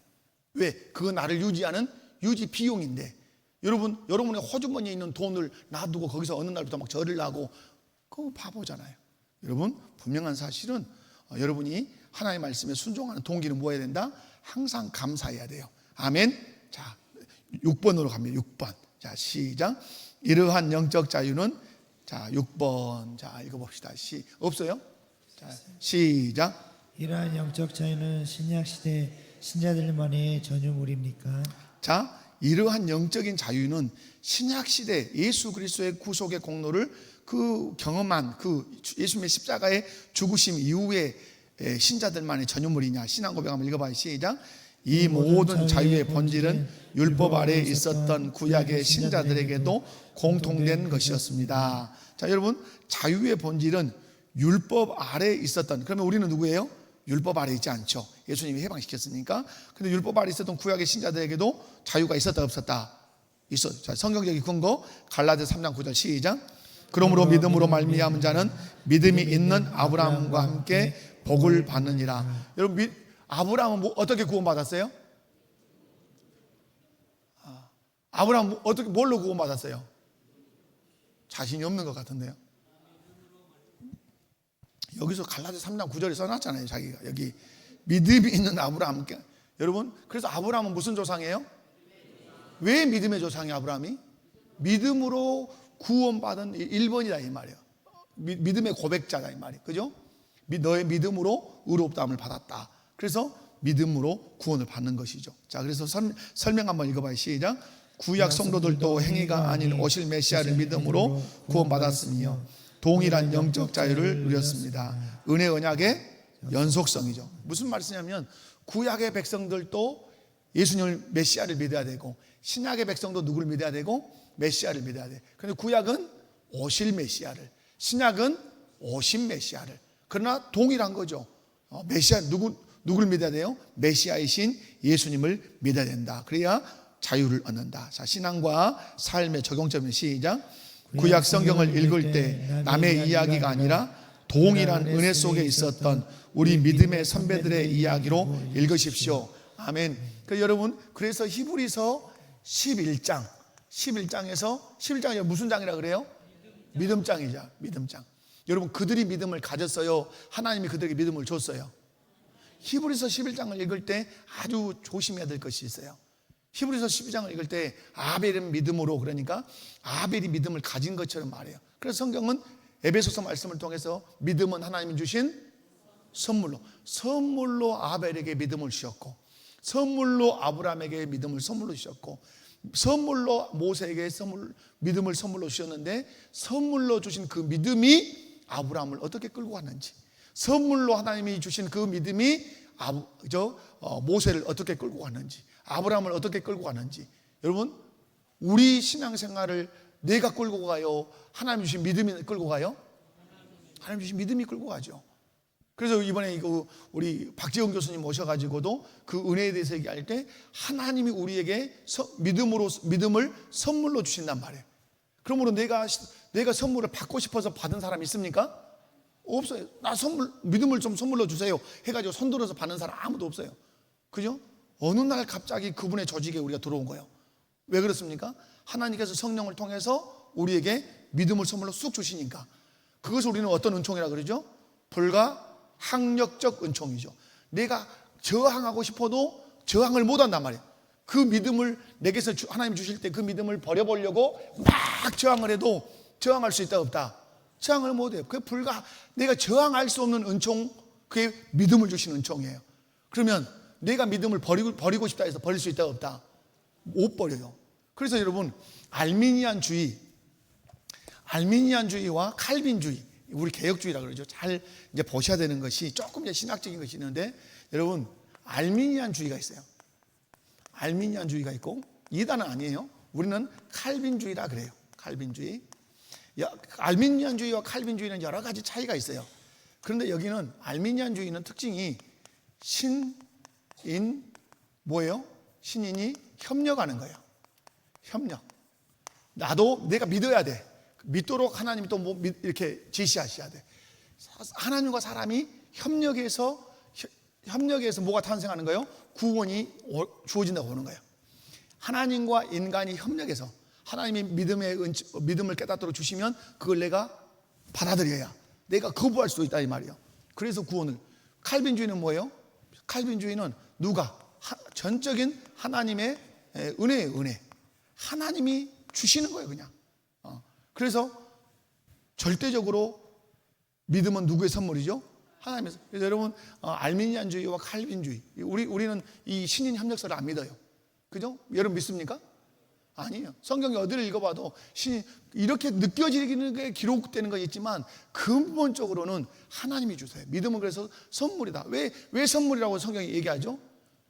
왜? 그거 나를 유지하는 유지 비용인데, 여러분의 호주머니에 있는 돈을 놔두고 거기서 어느 날부터 막 절을 하고, 그거 바보잖아요. 여러분, 분명한 사실은 여러분이 하나님의 말씀에 순종하는 동기는 뭐해야 된다? 항상 감사해야 돼요. 아멘. 자, 6번으로 갑니다. 6번. 자, 시작. 이러한 영적 자유는, 자, 6번. 자, 읽어봅시다. 없어요? 자, 시작.
이러한 영적 자유는 신약 시대 신자들만의 전유물입니까?
자, 이러한 영적인 자유는 신약 시대 예수 그리스도의 구속의 공로를 그 경험한 그 예수님의 십자가의 죽으심 이후에 신자들만의 전유물이냐. 신앙 고백 한번 읽어봐요. 시작. 이 모든 자유의 본질은 율법 아래에 있었던 구약의 신자들에게도 공통된 것이었습니다. 자, 여러분, 자유의 본질은 율법 아래에 있었던, 그러면 우리는 누구예요? 율법 아래에 있지 않죠. 예수님이 해방시켰으니까. 근데 율법 아래에 있었던 구약의 신자들에게도 자유가 있었다 없었다? 있었죠. 자, 성경적인 근거 갈라디아 3장 9절 시작. 그러므로 믿음으로 말미암은 자는 믿음이 있는 아브라함과 함께 복을 받느니라. 여러분, 아브라함은 어떻게 구원받았어요? 아브라함은 어떻게, 뭘로 구원받았어요? 자신이 없는 것 같은데요. 여기서 갈라디아 3장 9절에 써놨잖아요. 자기가 여기 믿음이 있는 아브라함께. 여러분, 그래서 아브라함은 무슨 조상이에요? 왜 믿음의 조상이에요? 아브라함이 믿음으로 구원받은 1번이다 이 말이에요. 믿음의 고백자다 이 말이에요. 그죠? 너의 믿음으로 의롭다함을 받았다. 그래서 믿음으로 구원을 받는 것이죠. 자, 그래서 설명 한번 읽어봐요. 시작. 구약 성도들도 행위가 아닌 오실 메시아를 믿음으로 구원받았으며 동일한 영적 자유를 누렸습니다. 은혜 언약의 연속성이죠. 무슨 말씀이냐면 구약의 백성들도 예수님을 메시아를 믿어야 되고 신약의 백성도 누구를 믿어야 되고 메시아를 믿어야 돼. 그런데 구약은 오실 메시아를, 신약은 오신 메시아를. 그러나 동일한 거죠. 메시아 누구를 믿어야 돼요? 메시아이신 예수님을 믿어야 된다. 그래야 자유를 얻는다. 자, 신앙과 삶의 적용점은 시작. 구약 성경을 읽을 때 남의 이야기가 아니라 동일한 은혜 속에 있었던 우리 믿음의 선배들의 이야기로 읽으십시오. 아멘. 여러분, 그래서 히브리서 11장에서 무슨 장이라 그래요? 믿음장이죠. 믿음장. 여러분, 그들이 믿음을 가졌어요? 하나님이 그들에게 믿음을 줬어요? 히브리서 11장을 읽을 때 아주 조심해야 될 것이 있어요. 히브리서 12장을 읽을 때 아벨은 믿음으로, 그러니까 아벨이 믿음을 가진 것처럼 말해요. 그래서 성경은 에베소서 말씀을 통해서 믿음은 하나님이 주신 선물로 아벨에게 믿음을 주셨고, 선물로 아브라함에게 믿음을 선물로 주셨고, 선물로 모세에게 믿음을 선물로 주셨는데, 선물로 주신 그 믿음이 아브라함을 어떻게 끌고 갔는지, 선물로 하나님이 주신 그 믿음이 모세를 어떻게 끌고 갔는지, 아브라함을 어떻게 끌고 가는지. 여러분, 우리 신앙생활을 내가 끌고 가요? 하나님 주신 믿음이 끌고 가요? 하나님 주신 믿음이 끌고 가죠. 그래서 이번에 우리 박재훈 교수님 오셔가지고도 그 은혜에 대해서 얘기할 때 하나님이 우리에게 믿음을 선물로 주신단 말이에요. 그러므로 내가 선물을 받고 싶어서 받은 사람 있습니까? 없어요. 나 믿음을 좀 선물로 주세요 해가지고 손들어서 받는 사람 아무도 없어요. 그죠? 어느 날 갑자기 그분의 조직에 우리가 들어온 거예요. 왜 그렇습니까? 하나님께서 성령을 통해서 우리에게 믿음을 선물로 쑥 주시니까. 그것을 우리는 어떤 은총이라 그러죠? 불가항력적 은총이죠. 내가 저항하고 싶어도 저항을 못한단 말이에요. 그 믿음을 내게서 하나님 주실 때 그 믿음을 버려보려고 막 저항을 해도 저항할 수 있다 없다? 저항을 못해요. 그게 내가 저항할 수 없는 은총, 그게 믿음을 주신 은총이에요. 그러면 내가 믿음을 버리고 싶다 해서 버릴 수 있다 없다? 못 버려요. 그래서 여러분, 알미니안주의와 칼빈주의, 우리 개혁주의라 그러죠. 잘 이제 보셔야 되는 것이 조금 이제 신학적인 것이 있는데, 여러분, 알미니안주의가 있어요. 알미니안주의가 있고, 이단은 아니에요. 우리는 칼빈주의라 그래요. 칼빈주의. 알미니안주의와 칼빈주의는 여러 가지 차이가 있어요. 그런데 여기는 알미니안주의는 특징이 뭐예요? 신인이 협력하는 거예요. 협력. 내가 믿어야 돼. 믿도록 하나님이 또 이렇게 지시하셔야 돼. 하나님과 사람이 협력해서 뭐가 탄생하는 거예요? 구원이 주어진다고 보는 거예요. 하나님과 인간이 협력해서 하나님이 믿음을 깨닫도록 주시면 그걸 내가 받아들여야 내가 거부할 수 있다 이 말이에요. 그래서 구원을. 칼빈주의는 뭐예요? 칼빈주의는 누가? 전적인 하나님의 은혜예요. 은혜. 하나님이 주시는 거예요, 그냥. 그래서 절대적으로 믿음은 누구의 선물이죠? 하나님의. 그래서 여러분, 알미니안주의와 칼빈주의, 우리는 이 신인 협력서를 안 믿어요. 그죠? 여러분 믿습니까? 아니에요. 성경에 어디를 읽어봐도 신이 이렇게 느껴지는 게 기록되는 거 있지만 근본적으로는 하나님이 주세요. 믿음은 그래서 선물이다. 왜 선물이라고 성경이 얘기하죠?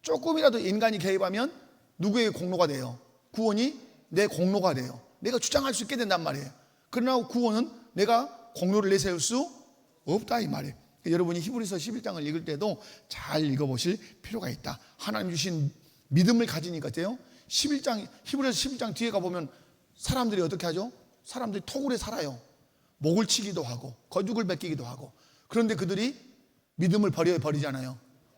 조금이라도 인간이 개입하면 누구의 공로가 돼요? 구원이 내 공로가 돼요. 내가 주장할 수 있게 된단 말이에요. 그러나 구원은 내가 공로를 내세울 수 없다 이 말이에요. 여러분이 히브리서 11장을 읽을 때도 잘 읽어보실 필요가 있다. 하나님 주신 믿음을 가지니까 돼요. 11장, 히브리서 11장 뒤에 가보면 사람들이 어떻게 하죠? 사람들이 토굴에 살아요. 목을 치기도 하고 거죽을 베끼기도 하고. 그런데 그들이 믿음을 버리잖아요.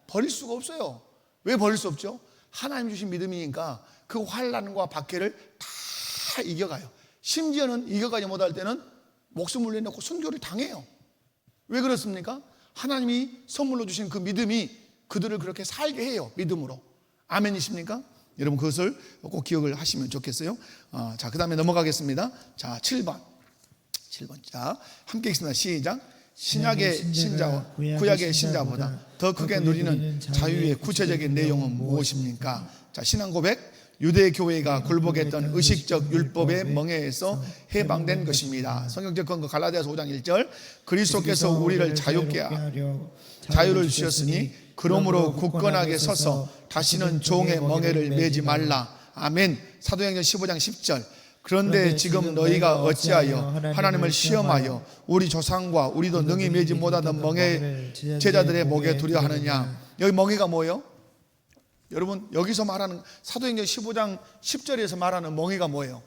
버릴 수가 없어요. 왜 버릴 수 없죠? 하나님 주신 믿음이니까 그 환난과 박해를 다 이겨가요. 심지어는 이겨가지 못할 때는 목숨을 내놓고 순교를 당해요. 왜 그렇습니까? 하나님이 선물로 주신 그 믿음이 그들을 그렇게 살게 해요. 믿음으로. 아멘이십니까? 여러분 그것을 꼭 기억을 하시면 좋겠어요. 자, 그 다음에 넘어가겠습니다. 자, 7번. 자, 함께 읽습니다. 시작. 신약의 신자와 구약의 신자보다 더 크게 누리는 자유의 구체적인 내용은 무엇입니까? 자, 신앙 고백. 유대 교회가 굴복했던 의식적 율법의 멍에에서 해방된 것입니다. 성경적 근거 갈라디아서 5장 1절. 그리스도께서 우리를 자유케 하려 자유를 주셨으니 그러므로 굳건하게 서서 다시는 종의 멍에를 매지 말라. 아멘. 사도행전 15장 10절. 그런데 지금 너희가 어찌하여 하나님을 시험하여 우리 조상과 우리도 능히 매지 못하던 멍에 제자들의 목에 두려 하느냐. 여기 멍에가 뭐예요? 여러분 여기서 말하는 사도행전 15장 10절에서 말하는 멍에가 뭐예요?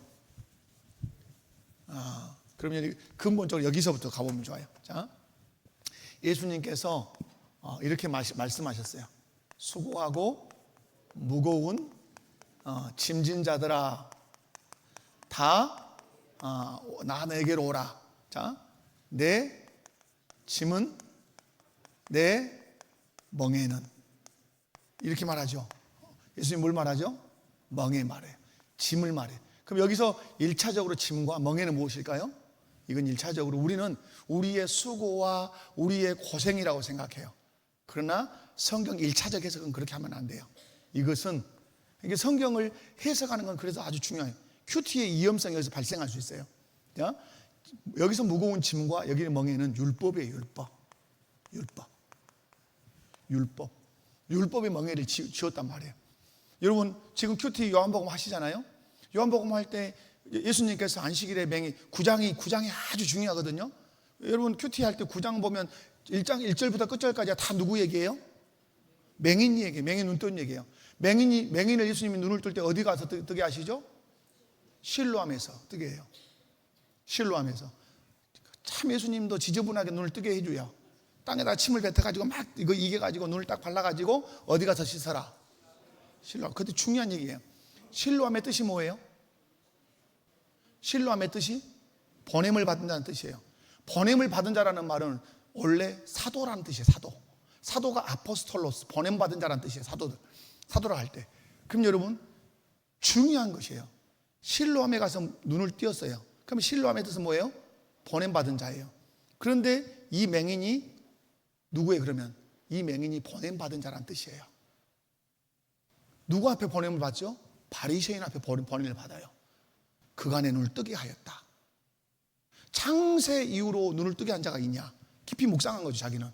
그러면 근본적으로 여기서부터 가보면 좋아요. 자, 예수님께서 이렇게 말씀하셨어요. 수고하고 무거운 짐진 자들아 다 나 내게로 오라. 자, 내 짐은 내 멍에는 이렇게 말하죠. 예수님 뭘 말하죠? 멍에 말해요. 짐을 말해요. 그럼 여기서 1차적으로 짐과 멍에는 무엇일까요? 이건 1차적으로 우리는 우리의 수고와 우리의 고생이라고 생각해요. 그러나 성경 1차적 해석은 그렇게 하면 안 돼요. 이것은 이게 성경을 해석하는 건 그래서 아주 중요해요. 큐티의 위험성이 여기서 발생할 수 있어요. 자, 여기서 무거운 짐과 여기는 멍에는 율법이에요. 율법. 율법의 멍에를 지었단 말이에요. 여러분 지금 큐티 요한복음 하시잖아요. 요한복음 할 때 예수님께서 안식일에 맹인 9장이 아주 중요하거든요. 여러분 큐티 할 때 9장 보면 1장 1절부터 끝절까지 다 누구 얘기예요? 맹인 얘기예요. 맹인 눈 뜬 얘기예요. 맹인을 예수님이 눈을 뜰 때 어디 가서 뜨게 하시죠? 실로암에서 뜨게 해요. 실로암에서. 참 예수님도 지저분하게 눈을 뜨게 해줘요. 땅에다 침을 뱉어가지고 막 이게 가지고 눈을 딱 발라가지고 어디 가서 씻어라. 실로암. 그것도 중요한 얘기예요. 실로암의 뜻이 뭐예요? 실로암의 뜻이 보냄을 받은 자는 뜻이에요. 보냄을 받은 자라는 말은 원래 사도라는 뜻이에요. 사도가 아포스톨로스, 보냄 받은 자라는 뜻이에요. 사도라 할 때. 그럼 여러분 중요한 것이에요. 실로암에 가서 눈을 띄었어요. 그럼 실로암의 뜻은 뭐예요? 보냄 받은 자예요. 그런데 이 맹인이 누구예요? 그러면 이 맹인이 보냄 받은 자라는 뜻이에요. 누구 앞에 보냄을 받죠? 바리새인 앞에 보냄을 받아요. 그간의 눈을 뜨게 하였다. 창세 이후로 눈을 뜨게 한 자가 있냐? 깊이 묵상한 거죠. 자기는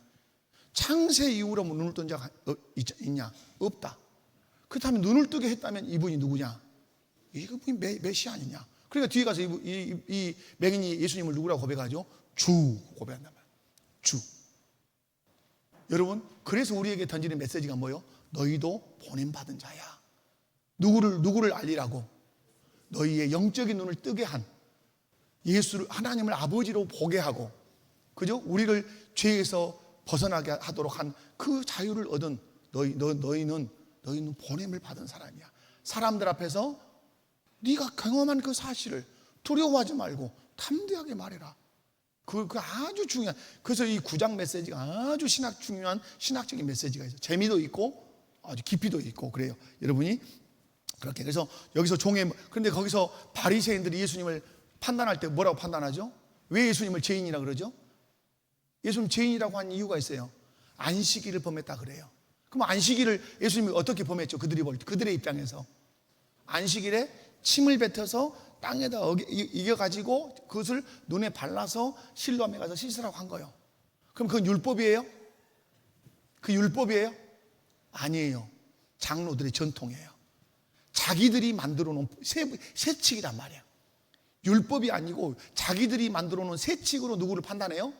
창세 이후로 눈을 뜬 자가 있냐? 없다. 그렇다면 눈을 뜨게 했다면 이분이 누구냐? 이분이 메시아 아니냐? 그러니까 뒤에 가서 이 맹인이 예수님을 누구라고 고백하죠? 주 고백한단 말이에요. 주. 여러분 그래서 우리에게 던지는 메시지가 뭐예요? 너희도 보냄받은 자야. 누구를 알리라고? 너희의 영적인 눈을 뜨게 한 예수를 하나님을 아버지로 보게 하고 그죠? 우리를 죄에서 벗어나게 하도록 한 그 자유를 얻은 너희는 보냄을 받은 사람이야. 사람들 앞에서 네가 경험한 그 사실을 두려워하지 말고 담대하게 말해라. 그 아주 중요한. 그래서 이 9장 메시지가 아주 중요한 신학적인 메시지가 있어요. 재미도 있고 아주 깊이도 있고 그래요. 여러분이 그렇게. 그래서 여기서 그런데 거기서 바리새인들이 예수님을 판단할 때 뭐라고 판단하죠? 왜 예수님을 죄인이라 그러죠? 예수님 죄인이라고 한 이유가 있어요. 안식일을 범했다 그래요. 그럼 안식일을 예수님이 어떻게 범했죠? 그들의 입장에서 안식일에 침을 뱉어서 땅에다 이겨가지고 그것을 눈에 발라서 실로암에 가서 씻으라고 한 거예요. 그럼 그건 율법이에요? 그 율법이에요? 아니에요. 장로들의 전통이에요. 자기들이 만들어 놓은 세칙이란 말이에요. 율법이 아니고 자기들이 만들어 놓은 세칙으로 누구를 판단해요?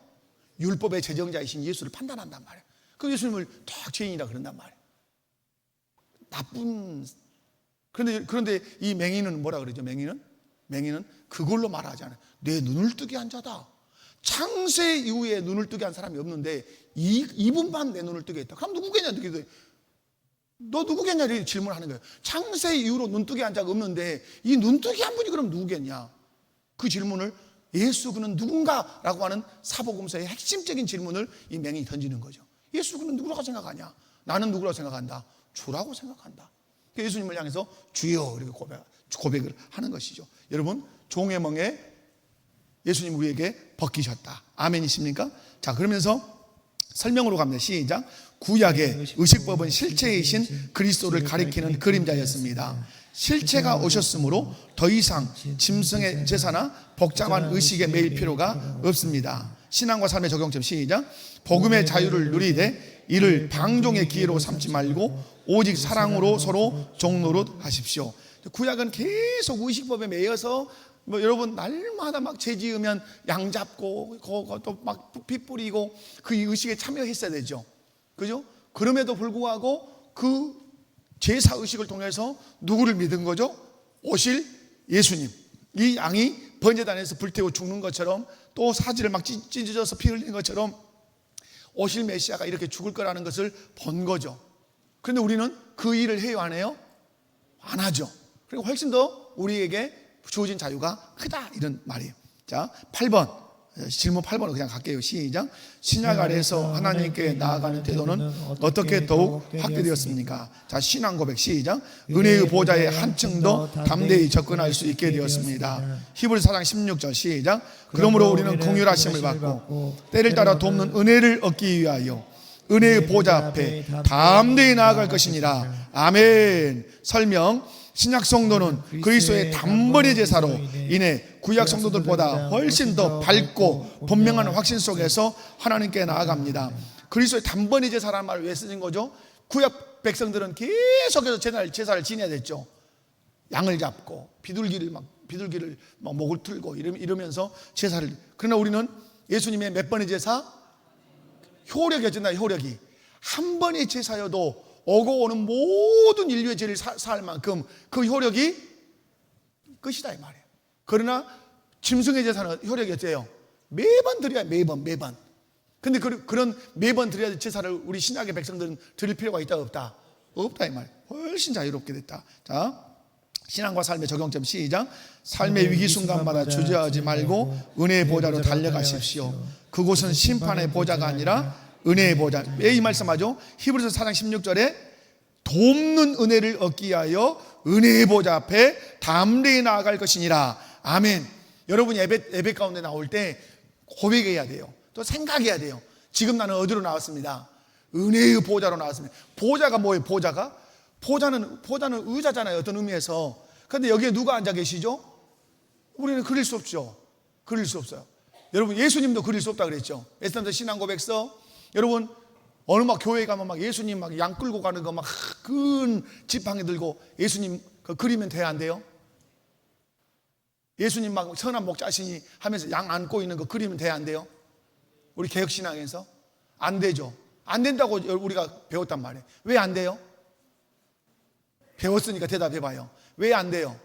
율법의 제정자이신 예수를 판단한단 말이에요. 그 예수님을 딱 죄인이라 그런단 말이에요. 나쁜. 그런데 이 맹인은 뭐라 그러죠? 맹인은 그걸로 말하잖아요. 내 눈을 뜨게 한 자다. 창세 이후에 눈을 뜨게 한 사람이 없는데 이분만 내 눈을 뜨게 했다. 그럼 누구겠냐? 너 누구겠냐? 이렇게 질문하는 거예요. 창세 이후로 눈 뜨게 한 자가 없는데 이 눈 뜨게 한 분이 그럼 누구겠냐? 그 질문을 예수 그는 누군가라고 하는 사복음서의 핵심적인 질문을 이 맹인이 던지는 거죠. 예수 그는 누구라고 생각하냐? 나는 누구라고 생각한다? 주라고 생각한다. 예수님을 향해서 주여 이렇게 고백을 하는 것이죠. 여러분, 종의 멍에 예수님 우리에게 벗기셨다. 아멘이십니까? 자, 그러면서 설명으로 갑니다. 시작. 구약의 의식법은 실체이신 그리스도를 가리키는 그림자였습니다. 실체가 오셨으므로 더 이상 짐승의 제사나 복잡한 의식에 매일 필요가 없습니다. 신앙과 삶의 적용점. 시작. 복음의 자유를 누리되 이를 방종의 기회로 삼지 말고 오직 사랑으로 서로 종노릇 하십시오. 구약은 계속 의식법에 매여서 여러분 날마다 막 죄지으면 양 잡고 또 막 피 뿌리고 그 의식에 참여했어야 되죠. 그죠? 그럼에도 불구하고 그 제사 의식을 통해서 누구를 믿은 거죠? 오실 예수님. 이 양이 번제단에서 불태워 죽는 것처럼 또 사지를 막 찢어져서 피 흘리는 것처럼 오실 메시아가 이렇게 죽을 거라는 것을 본 거죠. 그런데 우리는 그 일을 해요, 안 해요? 안 하죠. 그리고 훨씬 더 우리에게 주어진 자유가 크다 이런 말이에요. 자, 8번 질문 8번으로 그냥 갈게요. 시작. 신약 아래에서 하나님께 나아가는 태도는 어떻게 더욱 확대되었습니까? 자, 신앙 고백. 시작. 은혜의 보좌에 한층 더 담대히 접근할 수 있게 되었습니다. 히브리서 4장 16절. 시작. 그러므로 우리는 긍휼하심을 받고 때를 따라 돕는 은혜를 얻기 위하여 은혜의 보좌 앞에 담대히 나아갈 것이니라. 아멘. 설명. 신약 성도는 그리스도의 단번의 제사로 인해 구약 성도들보다 훨씬 더 밝고 분명한 확신 속에서 하나님께 나아갑니다. 그리스도의 단번의 제사라는 말을 왜 쓰는 거죠? 구약 백성들은 계속해서 제사를 지내야 됐죠. 양을 잡고 비둘기를 막 목을 틀고 이러면서 제사를. 그러나 우리는 예수님의 몇 번의 제사? 효력이었잖아요. 효력이 한 번의 제사여도 오고 오는 모든 인류의 죄를 사할 만큼 그 효력이 끝이다 이 말이에요. 그러나 짐승의 제사는 효력이 어때요? 매번 드려야 매번. 근데 그런 매번 드려야 될 제사를 우리 신약의 백성들은 드릴 필요가 있다 없다? 없다 이 말이에요. 훨씬 자유롭게 됐다. 자, 신앙과 삶의 적용점. 시작. 삶의 위기 순간마다 주저하지 말고 은혜의 보좌로 달려가십시오. 그곳은 심판의 보좌가 아니라 은혜의 보좌. 왜 이 말씀하죠? 히브리서 4장 16절에 돕는 은혜를 얻기 위하여 은혜의 보좌 앞에 담대히 나아갈 것이니라. 아멘. 여러분 예배 가운데 나올 때 고백해야 돼요. 또 생각해야 돼요. 지금 나는 어디로 나왔습니다? 은혜의 보좌로 나왔습니다. 보좌가 뭐예요? 보좌는 의자잖아요. 어떤 의미에서. 그런데 여기에 누가 앉아 계시죠? 우리는 그릴 수 없죠. 그릴 수 없어요. 여러분 예수님도 그릴 수 없다 그랬죠. 에스더서 신앙 고백서. 여러분 어느 막 교회 가면 막 예수님 막 양 끌고 가는 거 막 큰 지팡이 들고 예수님 그리면 돼야 안 돼요? 예수님 막 선한 목자시니 하면서 양 안고 있는 거 그리면 돼야 안 돼요? 우리 개혁신앙에서 안 되죠. 안 된다고 우리가 배웠단 말이에요. 왜 안 돼요? 배웠으니까 대답해봐요. 왜 안 돼요?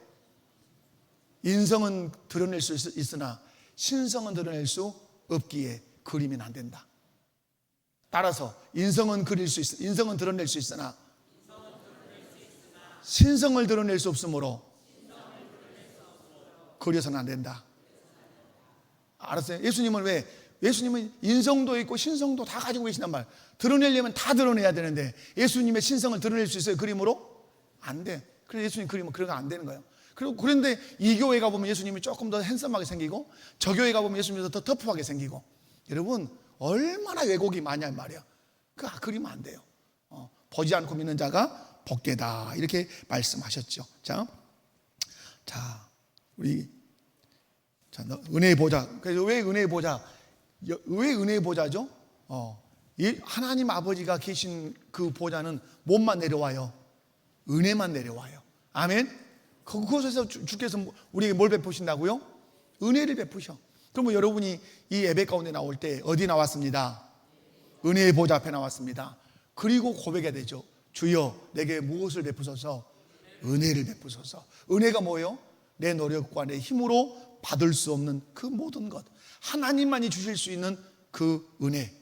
인성은 드러낼 수 있으나 신성은 드러낼 수 없기에 그리면 안 된다. 따라서 인성은 드러낼 수 있으나 신성을 드러낼 수 없으므로 그려서는 안 된다. 알았어요? 예수님은 왜 예수님은 인성도 있고 신성도 다 가지고 계신단 말이에요. 드러내려면 다 드러내야 되는데 예수님의 신성을 드러낼 수 있어요? 그림으로? 안 돼. 그래서 예수님 그림은 그런 거 안 되는 거예요. 그런데 이 교회 가보면 예수님이 조금 더 핸섬하게 생기고 저 교회 가보면 예수님이 더 터프하게 생기고, 여러분 얼마나 왜곡이 많냐 말이에요. 그리면 안 돼요. 보지 않고 믿는 자가 복되다 이렇게 말씀하셨죠. 자 우리 은혜의 보좌. 그래서 왜 은혜의 보좌? 왜 은혜의 보좌죠? 하나님 아버지가 계신 그 보좌는 뭐만 내려와요? 은혜만 내려와요. 아멘. 그곳에서 주께서 우리에게 뭘 베푸신다고요? 은혜를 베푸셔. 그러면 여러분이 이 예배 가운데 나올 때 어디 나왔습니다? 은혜의 보좌 앞에 나왔습니다. 그리고 고백해야 되죠. 주여 내게 무엇을 베푸소서? 은혜를 베푸소서. 은혜가 뭐예요? 내 노력과 내 힘으로 받을 수 없는 그 모든 것, 하나님만이 주실 수 있는 그 은혜,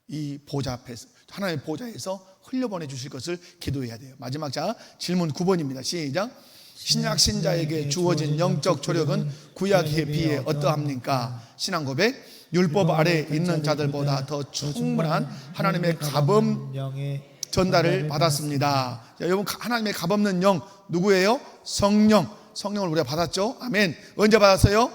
이 보좌 앞에서, 하나님의 보좌에서 흘려보내 주실 것을 기도해야 돼요. 마지막 질문 9번입니다. 시작. 신약 신자에게 주어진 영적 조력은 구약에 비해 어떠합니까? 신앙 고백. 율법 아래 있는 자들보다 더 충분한 하나님의 값없는 전달을 받았습니다. 자, 여러분 하나님의 값없는 영 누구예요? 성령을 우리가 받았죠. 아멘. 언제 받았어요?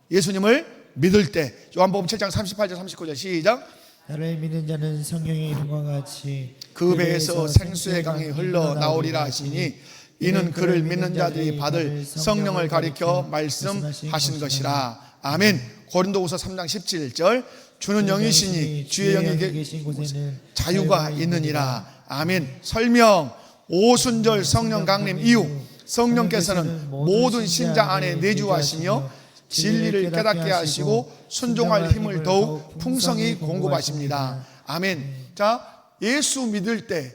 예수님을 믿을 때. 요한복음 7장 38절 39절 시작.
나를 믿는 자는 성령의 이름과 같이
그 배에서 생수의 강이 흘러나오리라 하시니 이는 그를 믿는 자들이 받을 성령을 가리켜 말씀하신 것이라. 아멘. 고린도후서 3장 17절. 주는 영이시니 주의 영이 계신 곳에는 자유가 있느니라. 아멘. 설명. 오순절 성령 강림 이후 성령께서는 모든 신자 안에 내주하시며 진리를 깨닫게 하시고 순종할 힘을 더욱 풍성히 공급하십니다. 아멘. 자, 예수 믿을 때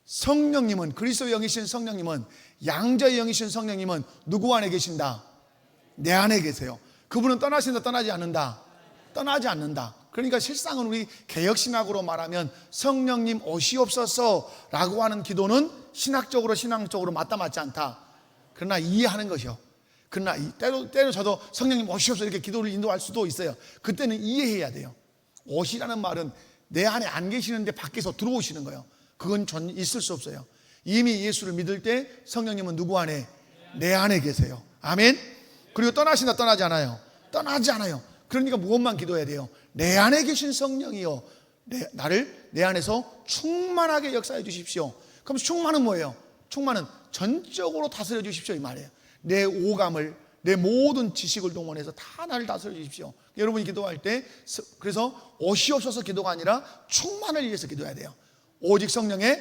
성령님은, 그리스도 영이신 성령님은, 양자의 영이신 성령님은 누구 안에 계신다? 내 안에 계세요. 그분은 떠나신다, 떠나지 않는다? 떠나지 않는다. 그러니까 실상은 우리 개혁신학으로 말하면 성령님 오시옵소서라고 하는 기도는 신앙적으로 맞다 맞지 않다. 그러나 이해하는 것이요. 그러나 때로 저도 성령님 오시옵소서 이렇게 기도를 인도할 수도 있어요. 그때는 이해해야 돼요. 오시라는 말은 내 안에 안 계시는데 밖에서 들어오시는 거예요. 그건 있을 수 없어요. 이미 예수를 믿을 때 성령님은 누구 안에? 내 안에 계세요. 아멘. 그리고 떠나신다, 떠나지 않아요? 떠나지 않아요. 그러니까 무엇만 기도해야 돼요? 내 안에 계신 성령이요, 나를 내 안에서 충만하게 역사해 주십시오. 그럼 충만은 뭐예요? 충만은 전적으로 다스려 주십시오 이 말이에요. 내 오감을, 내 모든 지식을 동원해서 다 나를 다스려 주십시오. 여러분이 기도할 때 그래서 오시옵소서 기도가 아니라 충만을 위해서 기도해야 돼요. 오직 성령의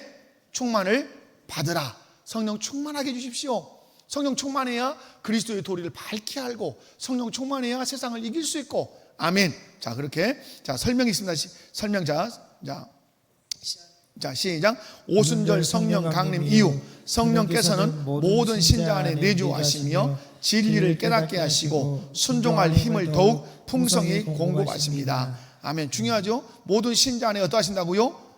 충만을 받으라. 성령 충만하게 해주십시오. 성령 충만해야 그리스도의 도리를 밝게 알고, 성령 충만해야 세상을 이길 수 있고. 아멘. 자, 그렇게 설명이 있습니다. 자, 시작. 오순절 성령 강림 이후 성령께서는 모든 신자 안에 내주하시며 진리를 깨닫게 하시고 순종할 힘을 더욱 풍성히 공급하십니다. 아멘. 중요하죠. 모든 신자 안에 어떠하신다고요?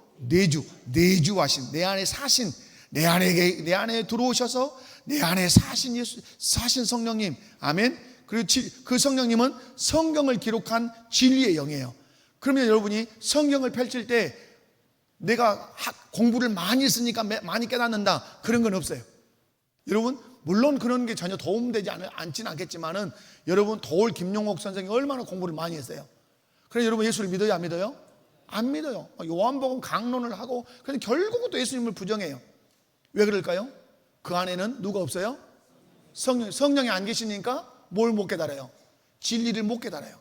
내주하신, 내 안에 사신, 내 안에 들어오셔서 내 안에 사신 성령님. 아멘. 그리고 그 성령님은 성경을 기록한 진리의 영이에요. 그러면 여러분이 성경을 펼칠 때 내가 공부를 많이 했으니까 많이 깨닫는다, 그런 건 없어요. 여러분 물론 그런 게 전혀 도움되지 않지는 않겠지만은, 여러분 도올 김용옥 선생이 얼마나 공부를 많이 했어요. 그래서 여러분 예수를 믿어요, 안 믿어요? 안 믿어요. 요한복음 강론을 하고, 그런데 결국은 또 예수님을 부정해요. 왜 그럴까요? 그 안에는 누가 없어요? 성령이 안 계시니까 뭘 못 깨달아요? 진리를 못 깨달아요.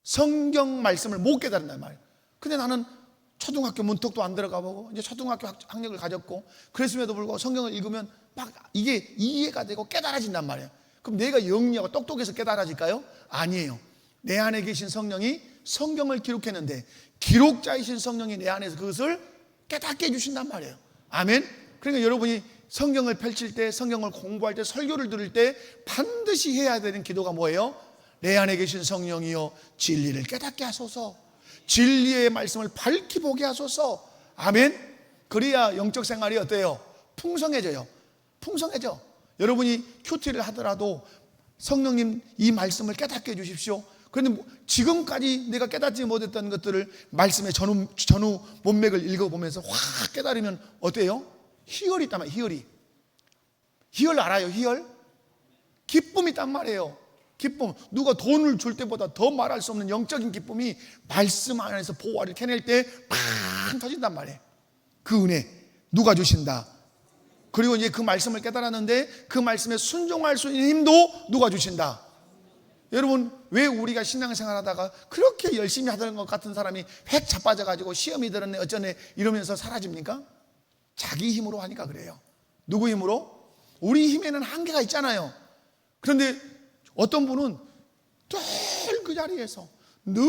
성경 말씀을 못 깨달은단 말이에요. 근데 나는 초등학교 문턱도 안 들어가 보고 이제 초등학교 학력을 가졌고 그랬음에도 불구하고 성경을 읽으면 막 이게 이해가 되고 깨달아진단 말이에요. 그럼 내가 영리하고 똑똑해서 깨달아질까요? 아니에요. 내 안에 계신 성령이 성경을 기록했는데 기록자이신 성령이 내 안에서 그것을 깨닫게 해주신단 말이에요. 아멘. 그러니까 여러분이 성경을 펼칠 때, 성경을 공부할 때, 설교를 들을 때 반드시 해야 되는 기도가 뭐예요? 내 안에 계신 성령이여 진리를 깨닫게 하소서, 진리의 말씀을 밝히 보게 하소서. 아멘. 그래야 영적 생활이 어때요? 풍성해져요. 풍성해져. 여러분이 큐티를 하더라도 성령님 이 말씀을 깨닫게 해주십시오. 그런데 지금까지 내가 깨닫지 못했던 것들을 말씀의 전후 문맥을 읽어보면서 확 깨달으면 어때요? 희열이 있단 말이에요. 희열 알아요? 희열? 기쁨이 있단 말이에요. 기쁨. 누가 돈을 줄 때보다 더 말할 수 없는 영적인 기쁨이 말씀 안에서 보화를 캐낼 때 팡 터진단 말이에요. 그 은혜 누가 주신다. 그리고 이제 그 말씀을 깨달았는데 그 말씀에 순종할 수 있는 힘도 누가 주신다. 여러분, 왜 우리가 신앙생활 하다가 그렇게 열심히 하던 것 같은 사람이 획 자빠져가지고 시험이 들었네 어쩌네 이러면서 사라집니까? 자기 힘으로 하니까 그래요. 누구 힘으로? 우리 힘에는 한계가 있잖아요. 그런데 어떤 분은 늘 그 자리에서 늘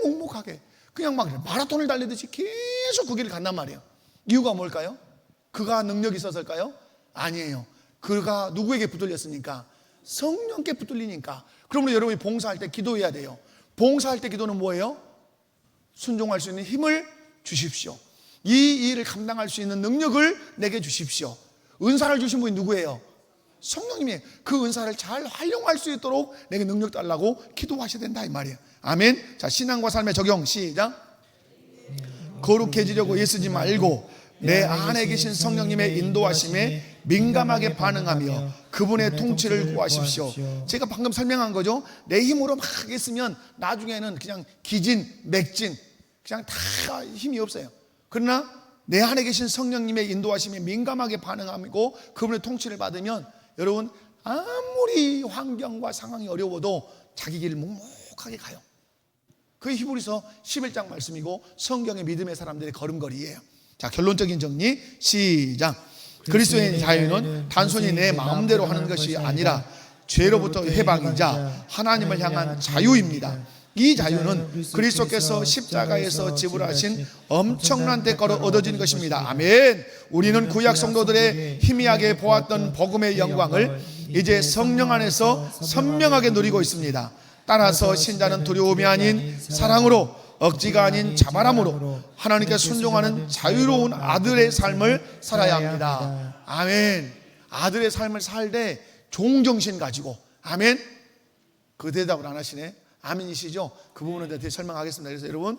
묵묵하게 그냥 막 마라톤을 달리듯이 계속 그 길을 간단 말이에요. 이유가 뭘까요? 그가 능력이 있어서일까요? 아니에요. 그가 누구에게 붙들렸습니까? 성령께 붙들리니까. 그러면 여러분이 봉사할 때 기도해야 돼요. 봉사할 때 기도는 뭐예요? 순종할 수 있는 힘을 주십시오. 이 일을 감당할 수 있는 능력을 내게 주십시오. 은사를 주신 분이 누구예요? 성령님이. 그 은사를 잘 활용할 수 있도록 내게 능력 달라고 기도하셔야 된다 이 말이에요. 아멘. 자, 신앙과 삶의 적용 시작. 거룩해지려고 애쓰지 말고 내 안에 계신 성령님의 인도하심에 민감하게 반응하며 그분의 통치를 구하십시오. 제가 방금 설명한 거죠. 내 힘으로 막 했으면 나중에는 그냥 기진, 맥진, 그냥 다 힘이 없어요. 그러나 내 안에 계신 성령님의 인도하심에 민감하게 반응하고 그분의 통치를 받으면 여러분 아무리 환경과 상황이 어려워도 자기 길을 묵묵하게 가요. 그게 히브리서 11장 말씀이고 성경의 믿음의 사람들의 걸음걸이에요. 자, 결론적인 정리 시작. 그리스도의 자유는 단순히 내 마음대로 하는 것이 아니라 죄로부터 해방이자 하나님을 향한 자유입니다. 이 자유는 그리스도께서 십자가에서 지불하신 엄청난 대가로 얻어진 것입니다. 아멘. 우리는 구약 성도들의 희미하게 보았던 복음의 영광을 이제 성령 안에서 선명하게 누리고 있습니다. 따라서 신자는 두려움이 아닌 사랑으로, 억지가 아닌 자발함으로 하나님께 순종하는 자유로운 아들의 삶을 살아야 합니다. 아멘. 아들의 삶을 살 때 종정신 가지고. 아멘. 그 대답을 안 하시네. 아멘이시죠? 그 부분은 대해 설명하겠습니다. 그래서 여러분,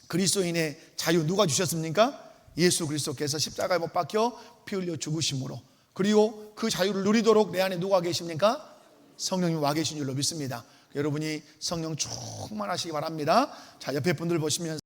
그리스도인의 자유 누가 주셨습니까? 예수 그리스도께서 십자가에 못 박혀 피 흘려 죽으심으로. 그리고 그 자유를 누리도록 내 안에 누가 계십니까? 성령님 와 계신 줄로 믿습니다. 여러분이 성령 충만하시기 바랍니다. 자, 옆에 분들 보시면서